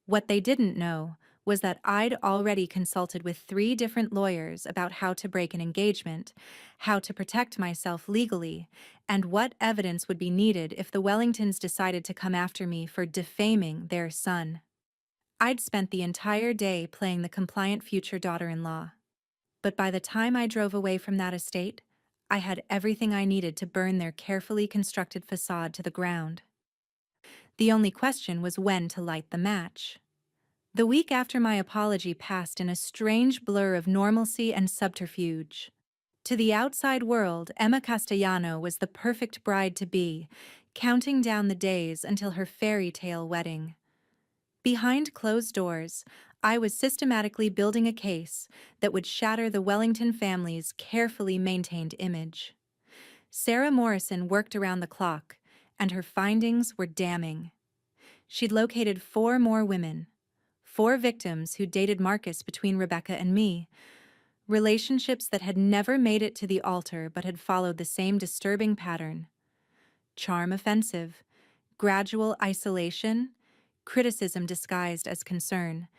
What they didn't know was that I'd already consulted with 3 different lawyers about how to break an engagement, how to protect myself legally, and what evidence would be needed if the Wellingtons decided to come after me for defaming their son. I'd spent the entire day playing the compliant future daughter-in-law. But by the time I drove away from that estate, I had everything I needed to burn their carefully constructed facade to the ground. The only question was when to light the match. The week after my apology passed in a strange blur of normalcy and subterfuge. To the outside world, Emma Castellano was the perfect bride-to-be, counting down the days until her fairy tale wedding. Behind closed doors, I was systematically building a case that would shatter the Wellington family's carefully maintained image. Sarah Morrison worked around the clock, and her findings were damning. She'd located 4 more women, 4 victims who dated Marcus between Rebecca and me, relationships that had never made it to the altar but had followed the same disturbing pattern. Charm offensive, gradual isolation, criticism disguised as concern,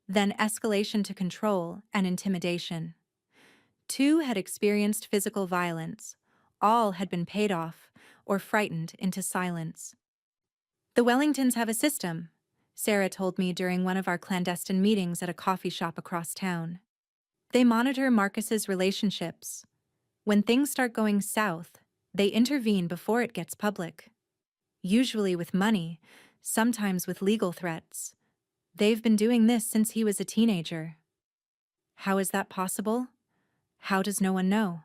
then escalation to control and intimidation. 2 had experienced physical violence. All had been paid off or frightened into silence. The Wellingtons have a system, Sarah told me during one of our clandestine meetings at a coffee shop across town. They monitor Marcus's relationships. When things start going south, they intervene before it gets public. Usually with money, sometimes with legal threats. They've been doing this since he was a teenager. How is that possible? How does no one know?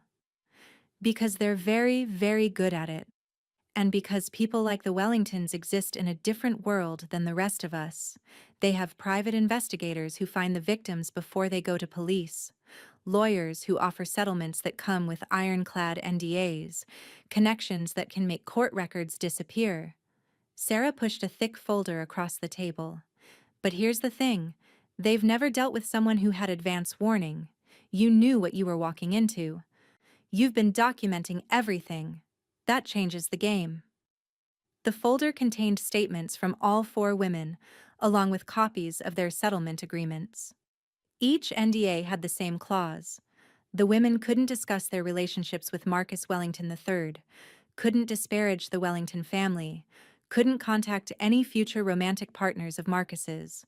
Because they're very, very good at it. And because people like the Wellingtons exist in a different world than the rest of us, they have private investigators who find the victims before they go to police, lawyers who offer settlements that come with ironclad NDAs, connections that can make court records disappear. Sarah pushed a thick folder across the table. But here's the thing, they've never dealt with someone who had advance warning. You knew what you were walking into. You've been documenting everything. That changes the game. The folder contained statements from all 4 women, along with copies of their settlement agreements. Each NDA had the same clause. The women couldn't discuss their relationships with Marcus Wellington III, couldn't disparage the Wellington family, couldn't contact any future romantic partners of Marcus's.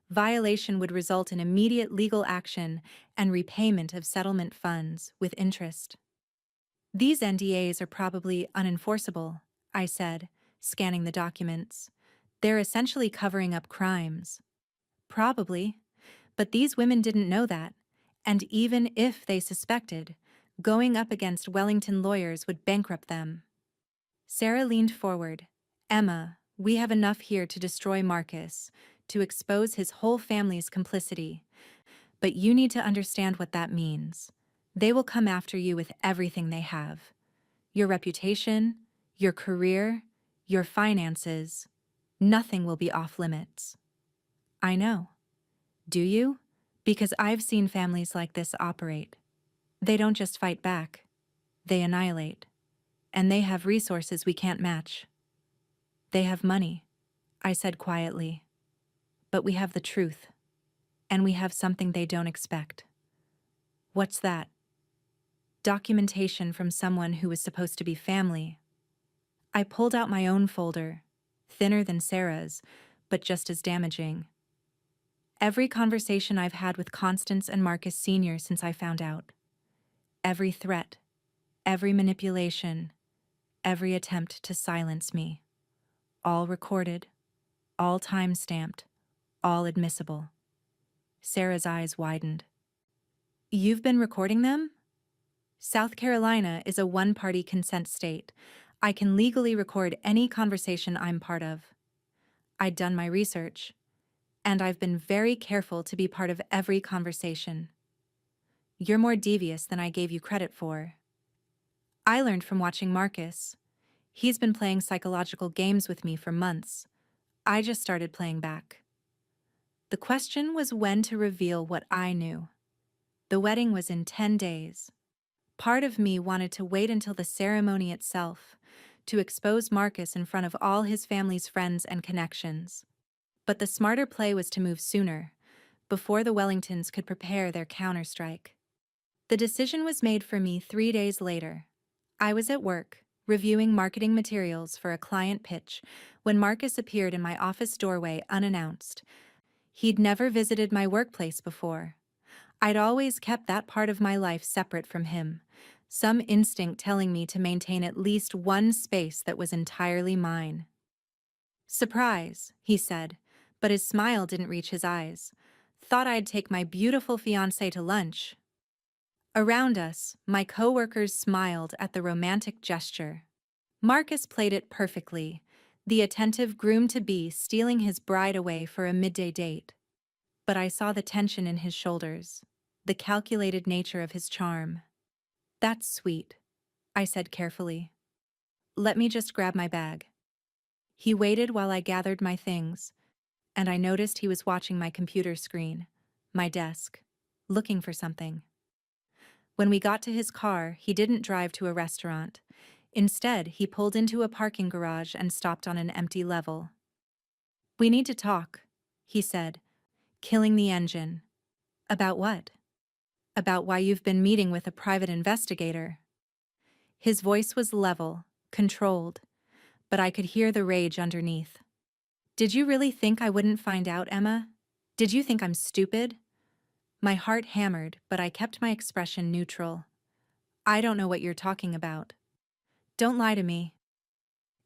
Violation would result in immediate legal action and repayment of settlement funds with interest. These NDAs are probably unenforceable, I said, scanning the documents. They're essentially covering up crimes. Probably, but these women didn't know that, and even if they suspected, going up against Wellington lawyers would bankrupt them. Sarah leaned forward. Emma, we have enough here to destroy Marcus, to expose his whole family's complicity. But you need to understand what that means. They will come after you with everything they have. Your reputation, your career, your finances. Nothing will be off limits. I know. Do you? Because I've seen families like this operate. They don't just fight back. They annihilate. And they have resources we can't match. They have money, I said quietly. But we have the truth. And we have something they don't expect. What's that? Documentation from someone who was supposed to be family. I pulled out my own folder, thinner than Sarah's, but just as damaging. Every conversation I've had with Constance and Marcus Sr. since I found out. Every threat, every manipulation, every attempt to silence me. All recorded, all time-stamped, all admissible. Sarah's eyes widened. You've been recording them? South Carolina is a one-party consent state. I can legally record any conversation I'm part of. I'd done my research, and I've been very careful to be part of every conversation. You're more devious than I gave you credit for. I learned from watching Marcus. He's been playing psychological games with me for months. I just started playing back. The question was when to reveal what I knew. The wedding was in 10 days. Part of me wanted to wait until the ceremony itself, to expose Marcus in front of all his family's friends and connections. But the smarter play was to move sooner, before the Wellingtons could prepare their counterstrike. The decision was made for me 3 days later. I was at work, reviewing marketing materials for a client pitch, when Marcus appeared in my office doorway unannounced. He'd never visited my workplace before. I'd always kept that part of my life separate from him, some instinct telling me to maintain at least one space that was entirely mine. "Surprise," he said, but his smile didn't reach his eyes. "Thought I'd take my beautiful fiancé to lunch." Around us, my coworkers smiled at the romantic gesture. Marcus played it perfectly, the attentive groom-to-be stealing his bride away for a midday date. But I saw the tension in his shoulders, the calculated nature of his charm. "That's sweet," I said carefully. "Let me just grab my bag." He waited while I gathered my things, and I noticed he was watching my computer screen, my desk, looking for something. When we got to his car, he didn't drive to a restaurant. Instead, he pulled into a parking garage and stopped on an empty level. "We need to talk," he said, killing the engine. "About what?" "About why you've been meeting with a private investigator." His voice was level, controlled, but I could hear the rage underneath. "Did you really think I wouldn't find out, Emma? Did you think I'm stupid?" My heart hammered, but I kept my expression neutral. "I don't know what you're talking about. Don't lie to me."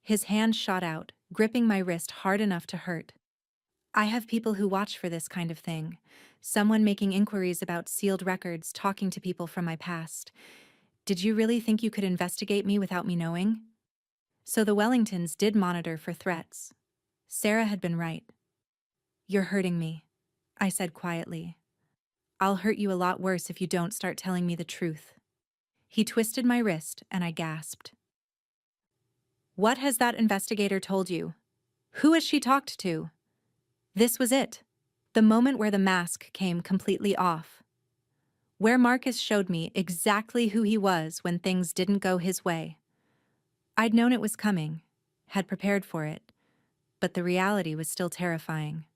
His hand shot out, gripping my wrist hard enough to hurt. "I have people who watch for this kind of thing. Someone making inquiries about sealed records, talking to people from my past. Did you really think you could investigate me without me knowing?" So the Wellingtons did monitor for threats. Sarah had been right. "You're hurting me," I said quietly. "I'll hurt you a lot worse if you don't start telling me the truth." He twisted my wrist, and I gasped. "What has that investigator told you? Who has she talked to?" This was it, the moment where the mask came completely off. Where Marcus showed me exactly who he was when things didn't go his way. I'd known it was coming, had prepared for it, but the reality was still terrifying.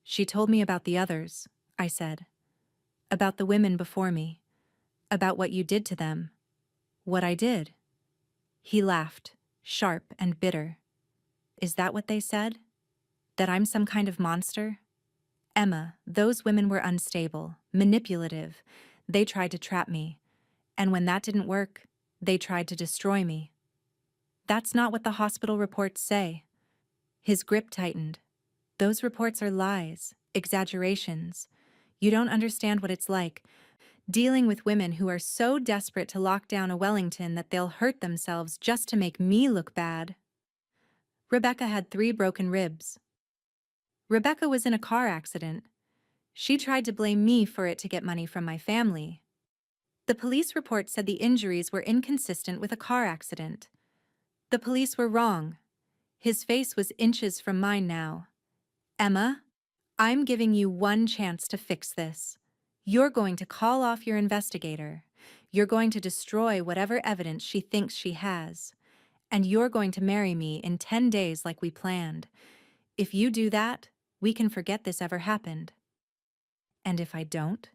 "She told me about the others," I said. "About the women before me. About what you did to them. What I did." He laughed, sharp and bitter. "Is that what they said? That I'm some kind of monster?" "Emma, those women were unstable, manipulative. They tried to trap me. And when that didn't work, they tried to destroy me." "That's not what the hospital reports say." His grip tightened. "Those reports are lies, exaggerations. You don't understand what it's like, dealing with women who are so desperate to lock down a Wellington that they'll hurt themselves just to make me look bad." Rebecca had 3 broken ribs. Rebecca was in a car accident. She tried to blame me for it to get money from my family. The police report said the injuries were inconsistent with a car accident. The police were wrong. His face was inches from mine now. "Emma, I'm giving you one chance to fix this. You're going to call off your investigator. You're going to destroy whatever evidence she thinks she has. And you're going to marry me in 10 days like we planned. If you do that, we can forget this ever happened. And if I don't?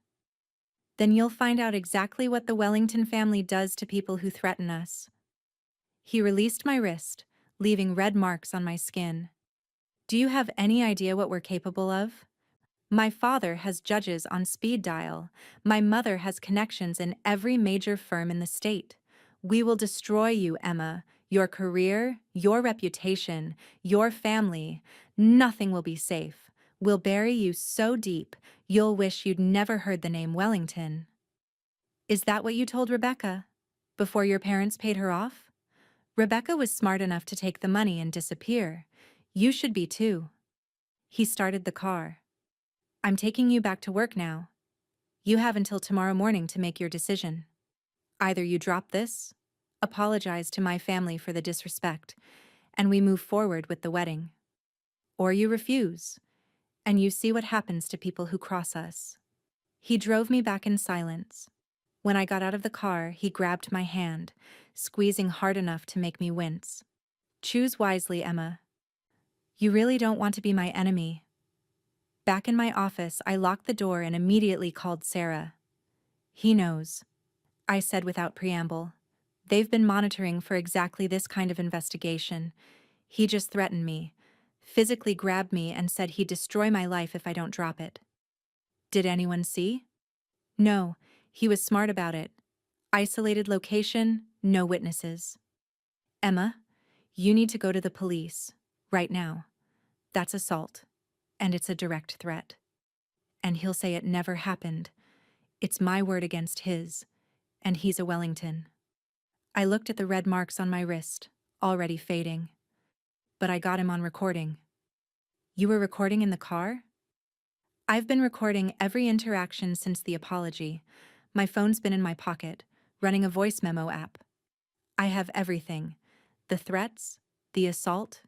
Then you'll find out exactly what the Wellington family does to people who threaten us." He released my wrist, leaving red marks on my skin. "Do you have any idea what we're capable of?" My father has judges on speed dial. My mother has connections in every major firm in the state. We will destroy you, Emma. Your career, your reputation, your family. Nothing will be safe. We'll bury you so deep, you'll wish you'd never heard the name Wellington. Is that what you told Rebecca? Before your parents paid her off? Rebecca was smart enough to take the money and disappear. You should be too. He started the car. I'm taking you back to work now. You have until tomorrow morning to make your decision. Either you drop this, apologize to my family for the disrespect, and we move forward with the wedding. Or you refuse, and you see what happens to people who cross us. He drove me back in silence. When I got out of the car, he grabbed my hand, squeezing hard enough to make me wince. Choose wisely, Emma. You really don't want to be my enemy. Back in my office, I locked the door and immediately called Sarah. He knows, I said without preamble. They've been monitoring for exactly this kind of investigation. He just threatened me, physically grabbed me and said he'd destroy my life if I don't drop it. Did anyone see? No, he was smart about it. Isolated location, no witnesses. Emma, you need to go to the police, right now. That's assault, and it's a direct threat. And he'll say it never happened. It's my word against his, and he's a Wellington. I looked at the red marks on my wrist, already fading. But I got him on recording. You were recording in the car? I've been recording every interaction since the apology. My phone's been in my pocket, running a voice memo app. I have everything. The threats, the assault,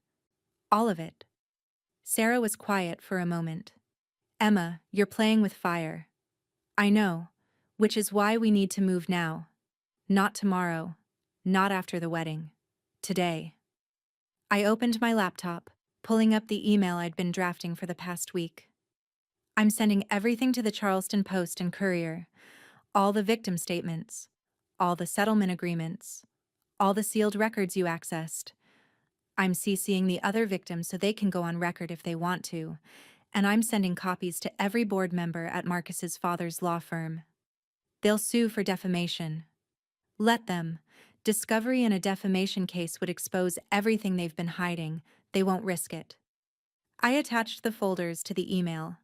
all of it. Sarah was quiet for a moment. Emma, you're playing with fire. I know, which is why we need to move now. Not tomorrow, not after the wedding. Today. I opened my laptop, pulling up the email I'd been drafting for the past week. I'm sending everything to the Charleston Post and Courier. All the victim statements, all the settlement agreements, all the sealed records you accessed. I'm CCing the other victims so they can go on record if they want to, and I'm sending copies to every board member at Marcus's father's law firm. They'll sue for defamation. Let them. Discovery in a defamation case would expose everything they've been hiding. They won't risk it. I attached the folders to the email.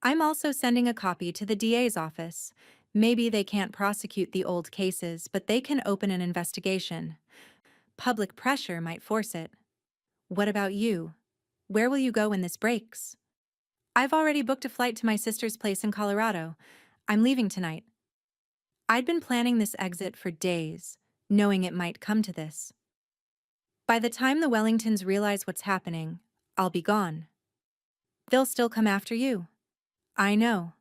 I'm also sending a copy to the DA's office. Maybe they can't prosecute the old cases, but they can open an investigation. Public pressure might force it. What about you? Where will you go when this breaks? I've already booked a flight to my sister's place in Colorado. I'm leaving tonight. I'd been planning this exit for days, knowing it might come to this. By the time the Wellingtons realize what's happening, I'll be gone. They'll still come after you. I know,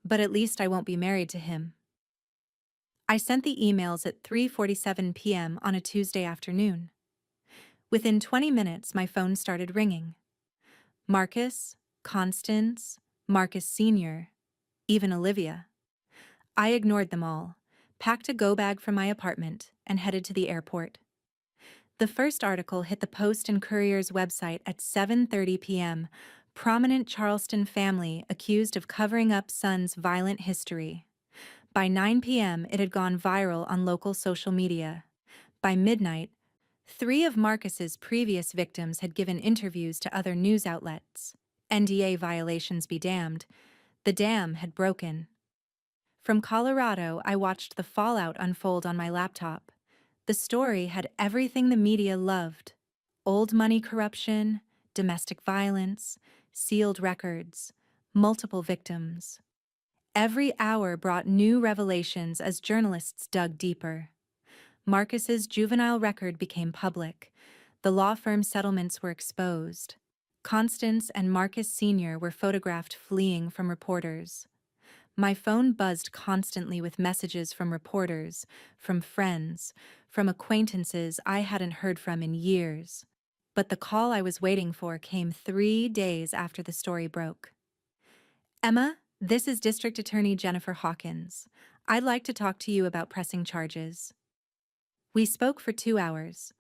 but at least I won't be married to him. I sent the emails at 3:47 p.m. on a Tuesday afternoon. Within 20 minutes, my phone started ringing. Marcus, Constance, Marcus Sr., even Olivia. I ignored them all, packed a go-bag from my apartment, and headed to the airport. The first article hit the Post and Courier's website at 7:30 p.m. Prominent Charleston family accused of covering up son's violent history. By 9 p.m., it had gone viral on local social media. By midnight, 3 of Marcus's previous victims had given interviews to other news outlets. NDA violations be damned. The dam had broken. From Colorado, I watched the fallout unfold on my laptop. The story had everything the media loved: old money corruption, domestic violence, sealed records, multiple victims. Every hour brought new revelations as journalists dug deeper. Marcus's juvenile record became public. The law firm settlements were exposed. Constance and Marcus Sr. were photographed fleeing from reporters. My phone buzzed constantly with messages from reporters, from friends, from acquaintances I hadn't heard from in years. But the call I was waiting for came 3 days after the story broke. Emma, this is District Attorney Jennifer Hawkins. I'd like to talk to you about pressing charges. We spoke for 2 hours.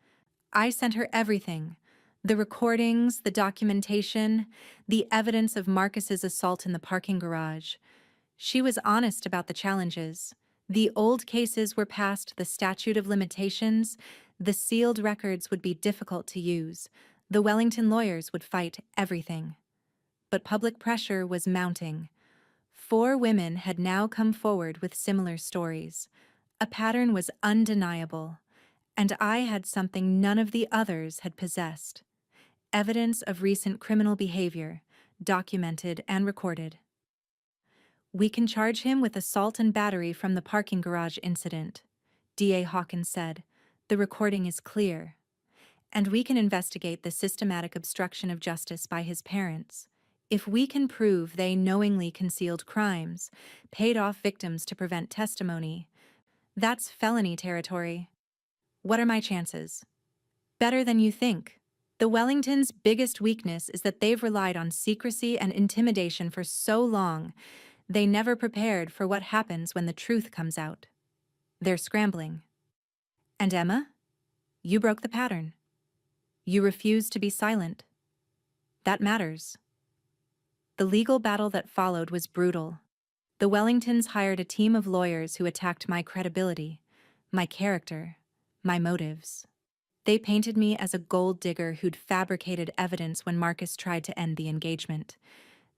I sent her everything: The recordings, the documentation, the evidence of Marcus's assault in the parking garage. She was honest about the challenges. The old cases were past the statute of limitations. The sealed records would be difficult to use. The Wellington lawyers would fight everything. But public pressure was mounting. 4 women had now come forward with similar stories. A pattern was undeniable, and I had something none of the others had possessed. Evidence of recent criminal behavior, documented and recorded. "We can charge him with assault and battery from the parking garage incident," DA Hawkins said. "The recording is clear. And we can investigate the systematic obstruction of justice by his parents. If we can prove they knowingly concealed crimes, paid off victims to prevent testimony, that's felony territory. What are my chances?" "Better than you think. The Wellingtons' biggest weakness is that they've relied on secrecy and intimidation for so long, they never prepared for what happens when the truth comes out. They're scrambling. And Emma? You broke the pattern. You refused to be silent. That matters." The legal battle that followed was brutal. The Wellingtons hired a team of lawyers who attacked my credibility, my character, my motives. They painted me as a gold digger who'd fabricated evidence when Marcus tried to end the engagement.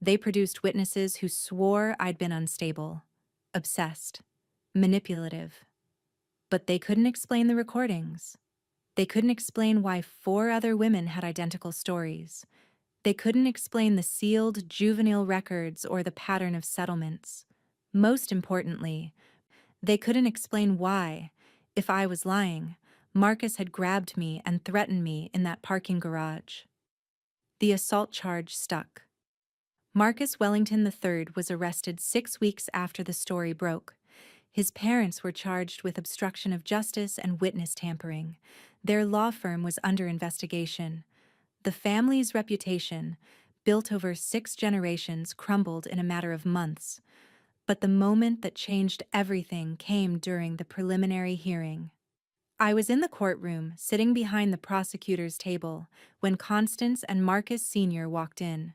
They produced witnesses who swore I'd been unstable, obsessed, manipulative. But they couldn't explain the recordings. They couldn't explain why 4 other women had identical stories. They couldn't explain the sealed juvenile records or the pattern of settlements. Most importantly, they couldn't explain why, if I was lying, Marcus had grabbed me and threatened me in that parking garage. The assault charge stuck. Marcus Wellington III was arrested 6 weeks after the story broke. His parents were charged with obstruction of justice and witness tampering. Their law firm was under investigation. The family's reputation, built over 6 generations, crumbled in a matter of months. But the moment that changed everything came during the preliminary hearing. I was in the courtroom, sitting behind the prosecutor's table, when Constance and Marcus Sr. walked in.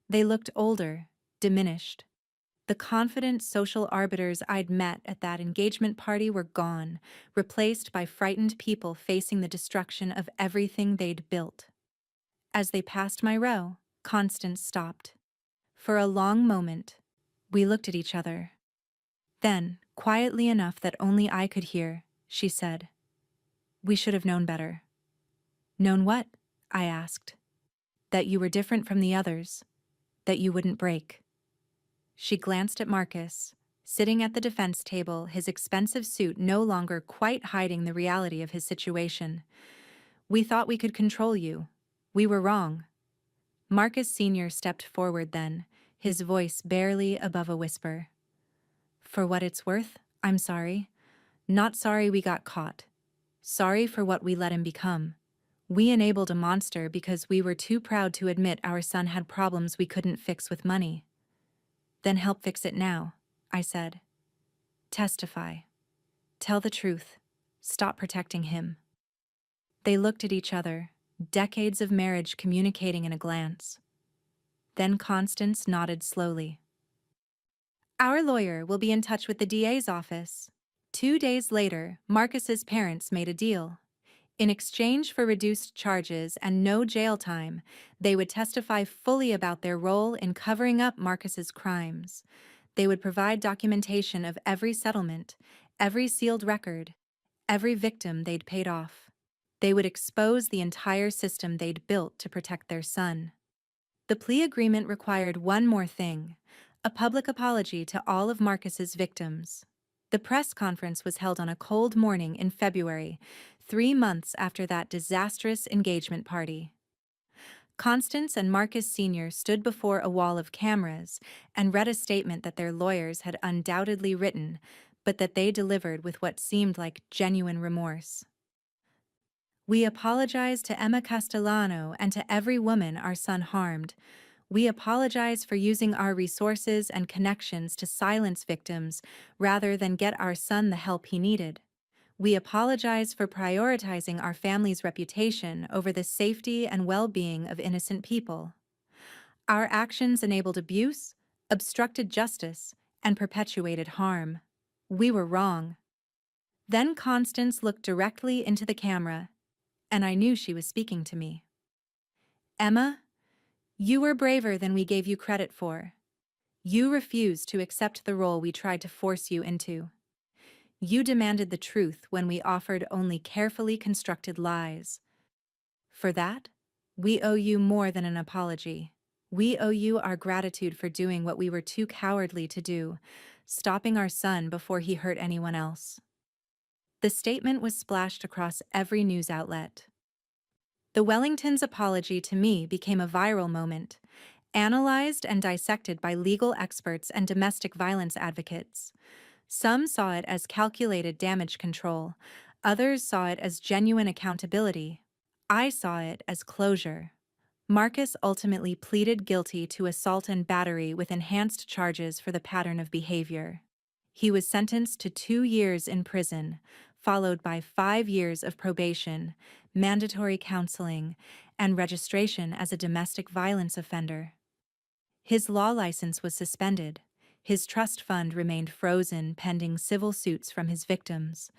They looked older, diminished. The confident social arbiters I'd met at that engagement party were gone, replaced by frightened people facing the destruction of everything they'd built. As they passed my row, Constance stopped. For a long moment, we looked at each other. Then, quietly enough that only I could hear, she said, "We should have known better." "Known what?" I asked. "That you were different from the others. That you wouldn't break." She glanced at Marcus, sitting at the defense table, his expensive suit no longer quite hiding the reality of his situation. "We thought we could control you. We were wrong." Marcus Sr. stepped forward then, his voice barely above a whisper. "For what it's worth, I'm sorry. Not sorry we got caught. Sorry for what we let him become. We enabled a monster because we were too proud to admit our son had problems we couldn't fix with money." "Then help fix it now," I said. "Testify. Tell the truth. Stop protecting him." They looked at each other, decades of marriage communicating in a glance. Then Constance nodded slowly. "Our lawyer will be in touch with the DA's office." 2 days later, Marcus's parents made a deal. In exchange for reduced charges and no jail time, they would testify fully about their role in covering up Marcus's crimes. They would provide documentation of every settlement, every sealed record, every victim they'd paid off. They would expose the entire system they'd built to protect their son. The plea agreement required one more thing: a public apology to all of Marcus's victims. The press conference was held on a cold morning in February, 3 months after that disastrous engagement party. Constance and Marcus Sr. stood before a wall of cameras and read a statement that their lawyers had undoubtedly written, but that they delivered with what seemed like genuine remorse. "We apologize to Emma Castellano and to every woman our son harmed. We apologize for using our resources and connections to silence victims rather than get our son the help he needed. We apologize for prioritizing our family's reputation over the safety and well-being of innocent people. Our actions enabled abuse, obstructed justice, and perpetuated harm. We were wrong. Then Constance looked directly into the camera, and I knew she was speaking to me. Emma, you were braver than we gave you credit for. You refused to accept the role we tried to force you into. You demanded the truth when we offered only carefully constructed lies. For that, we owe you more than an apology. We owe you our gratitude for doing what we were too cowardly to do, stopping our son before he hurt anyone else. The statement was splashed across every news outlet. The Wellingtons' apology to me became a viral moment, analyzed and dissected by legal experts and domestic violence advocates. Some saw it as calculated damage control, others saw it as genuine accountability. I saw it as closure. Marcus ultimately pleaded guilty to assault and battery with enhanced charges for the pattern of behavior. He was sentenced to 2 years in prison, followed by 5 years of probation, mandatory counseling, and registration as a domestic violence offender. His law license was suspended. His trust fund remained frozen pending civil suits from his victims.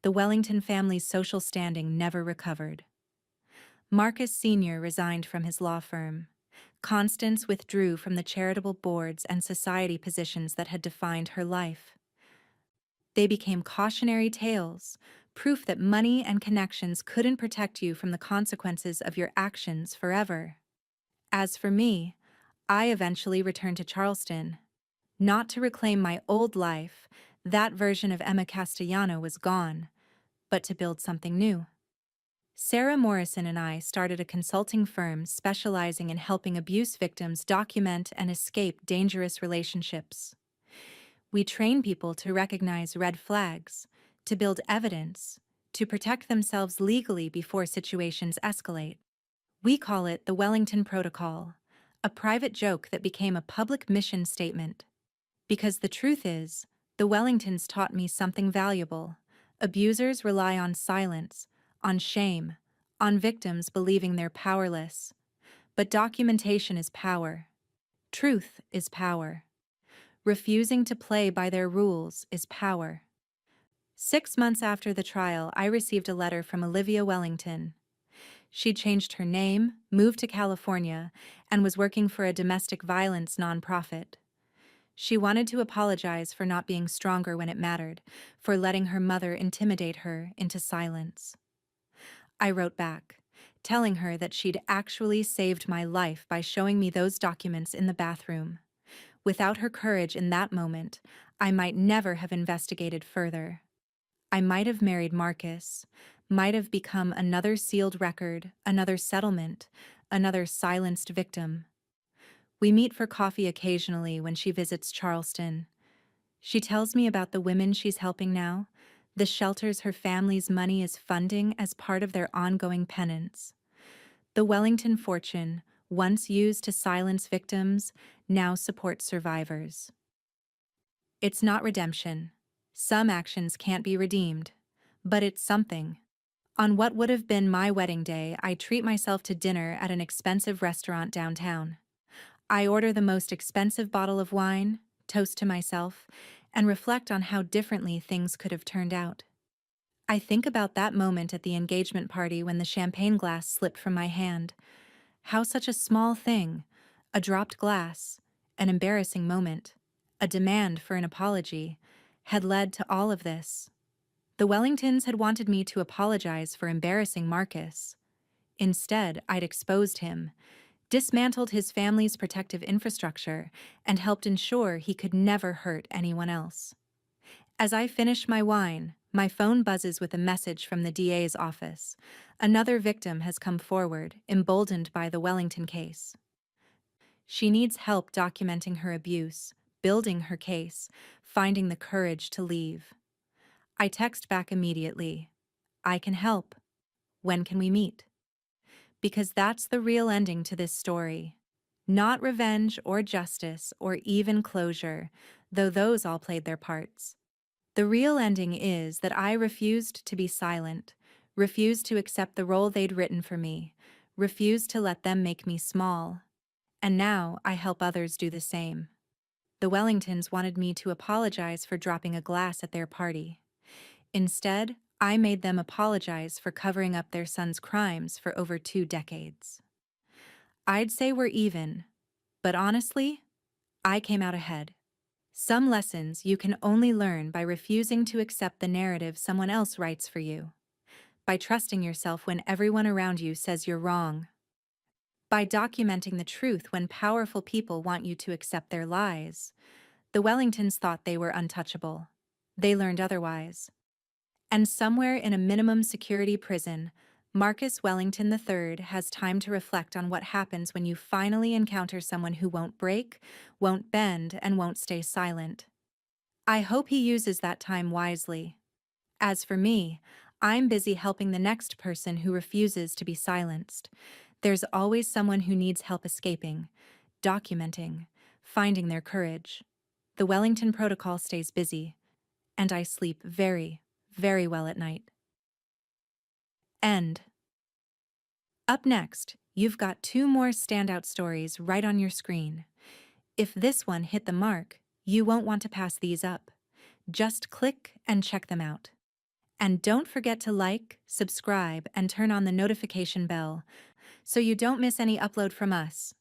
The Wellington family's social standing never recovered. Marcus Sr. resigned from his law firm. Constance withdrew from the charitable boards and society positions that had defined her life. They became cautionary tales, proof that money and connections couldn't protect you from the consequences of your actions forever. As for me, I eventually returned to Charleston. Not to reclaim my old life, that version of Emma Castellano was gone, but to build something new. Sarah Morrison and I started a consulting firm specializing in helping abuse victims document and escape dangerous relationships. We train people to recognize red flags, to build evidence, to protect themselves legally before situations escalate. We call it the Wellington Protocol, a private joke that became a public mission statement. Because the truth is, the Wellingtons taught me something valuable. Abusers rely on silence, on shame, on victims believing they're powerless. But documentation is power. Truth is power. Refusing to play by their rules is power. 6 months after the trial, I received a letter from Olivia Wellington. She'd changed her name, moved to California, and was working for a domestic violence nonprofit. She wanted to apologize for not being stronger when it mattered, for letting her mother intimidate her into silence. I wrote back, telling her that she'd actually saved my life by showing me those documents in the bathroom. Without her courage in that moment, I might never have investigated further. I might have married Marcus, might have become another sealed record, another settlement, another silenced victim. We meet for coffee occasionally when she visits Charleston. She tells me about the women she's helping now, the shelters her family's money is funding as part of their ongoing penance. The Wellington fortune, once used to silence victims, now supports survivors. It's not redemption. Some actions can't be redeemed, but it's something. On what would have been my wedding day, I treat myself to dinner at an expensive restaurant downtown. I order the most expensive bottle of wine, toast to myself, and reflect on how differently things could have turned out. I think about that moment at the engagement party when the champagne glass slipped from my hand. How such a small thing, a dropped glass, an embarrassing moment, a demand for an apology, had led to all of this. The Wellingtons had wanted me to apologize for embarrassing Marcus. Instead, I'd exposed him, dismantled his family's protective infrastructure, and helped ensure he could never hurt anyone else. As I finish my wine, my phone buzzes with a message from the DA's office. Another victim has come forward, emboldened by the Wellington case. She needs help documenting her abuse, building her case, finding the courage to leave. I text back immediately. I can help. When can we meet? Because that's the real ending to this story. Not revenge or justice or even closure, though those all played their parts. The real ending is that I refused to be silent, refused to accept the role they'd written for me, refused to let them make me small. And now I help others do the same. The Wellingtons wanted me to apologize for dropping a glass at their party. Instead, I made them apologize for covering up their son's crimes for over 2 decades. I'd say we're even, but honestly, I came out ahead. Some lessons you can only learn by refusing to accept the narrative someone else writes for you, by trusting yourself when everyone around you says you're wrong, by documenting the truth when powerful people want you to accept their lies. The Wellingtons thought they were untouchable. They learned otherwise. And somewhere in a minimum security prison, Marcus Wellington III has time to reflect on what happens when you finally encounter someone who won't break, won't bend, and won't stay silent. I hope he uses that time wisely. As for me, I'm busy helping the next person who refuses to be silenced. There's always someone who needs help escaping, documenting, finding their courage. The Wellington Protocol stays busy, and I sleep very, very well at night. End. Up next, you've got 2 more standout stories right on your screen. If this one hit the mark, you won't want to pass these up. Just click and check them out. And don't forget to like, subscribe, and turn on the notification bell so you don't miss any upload from us.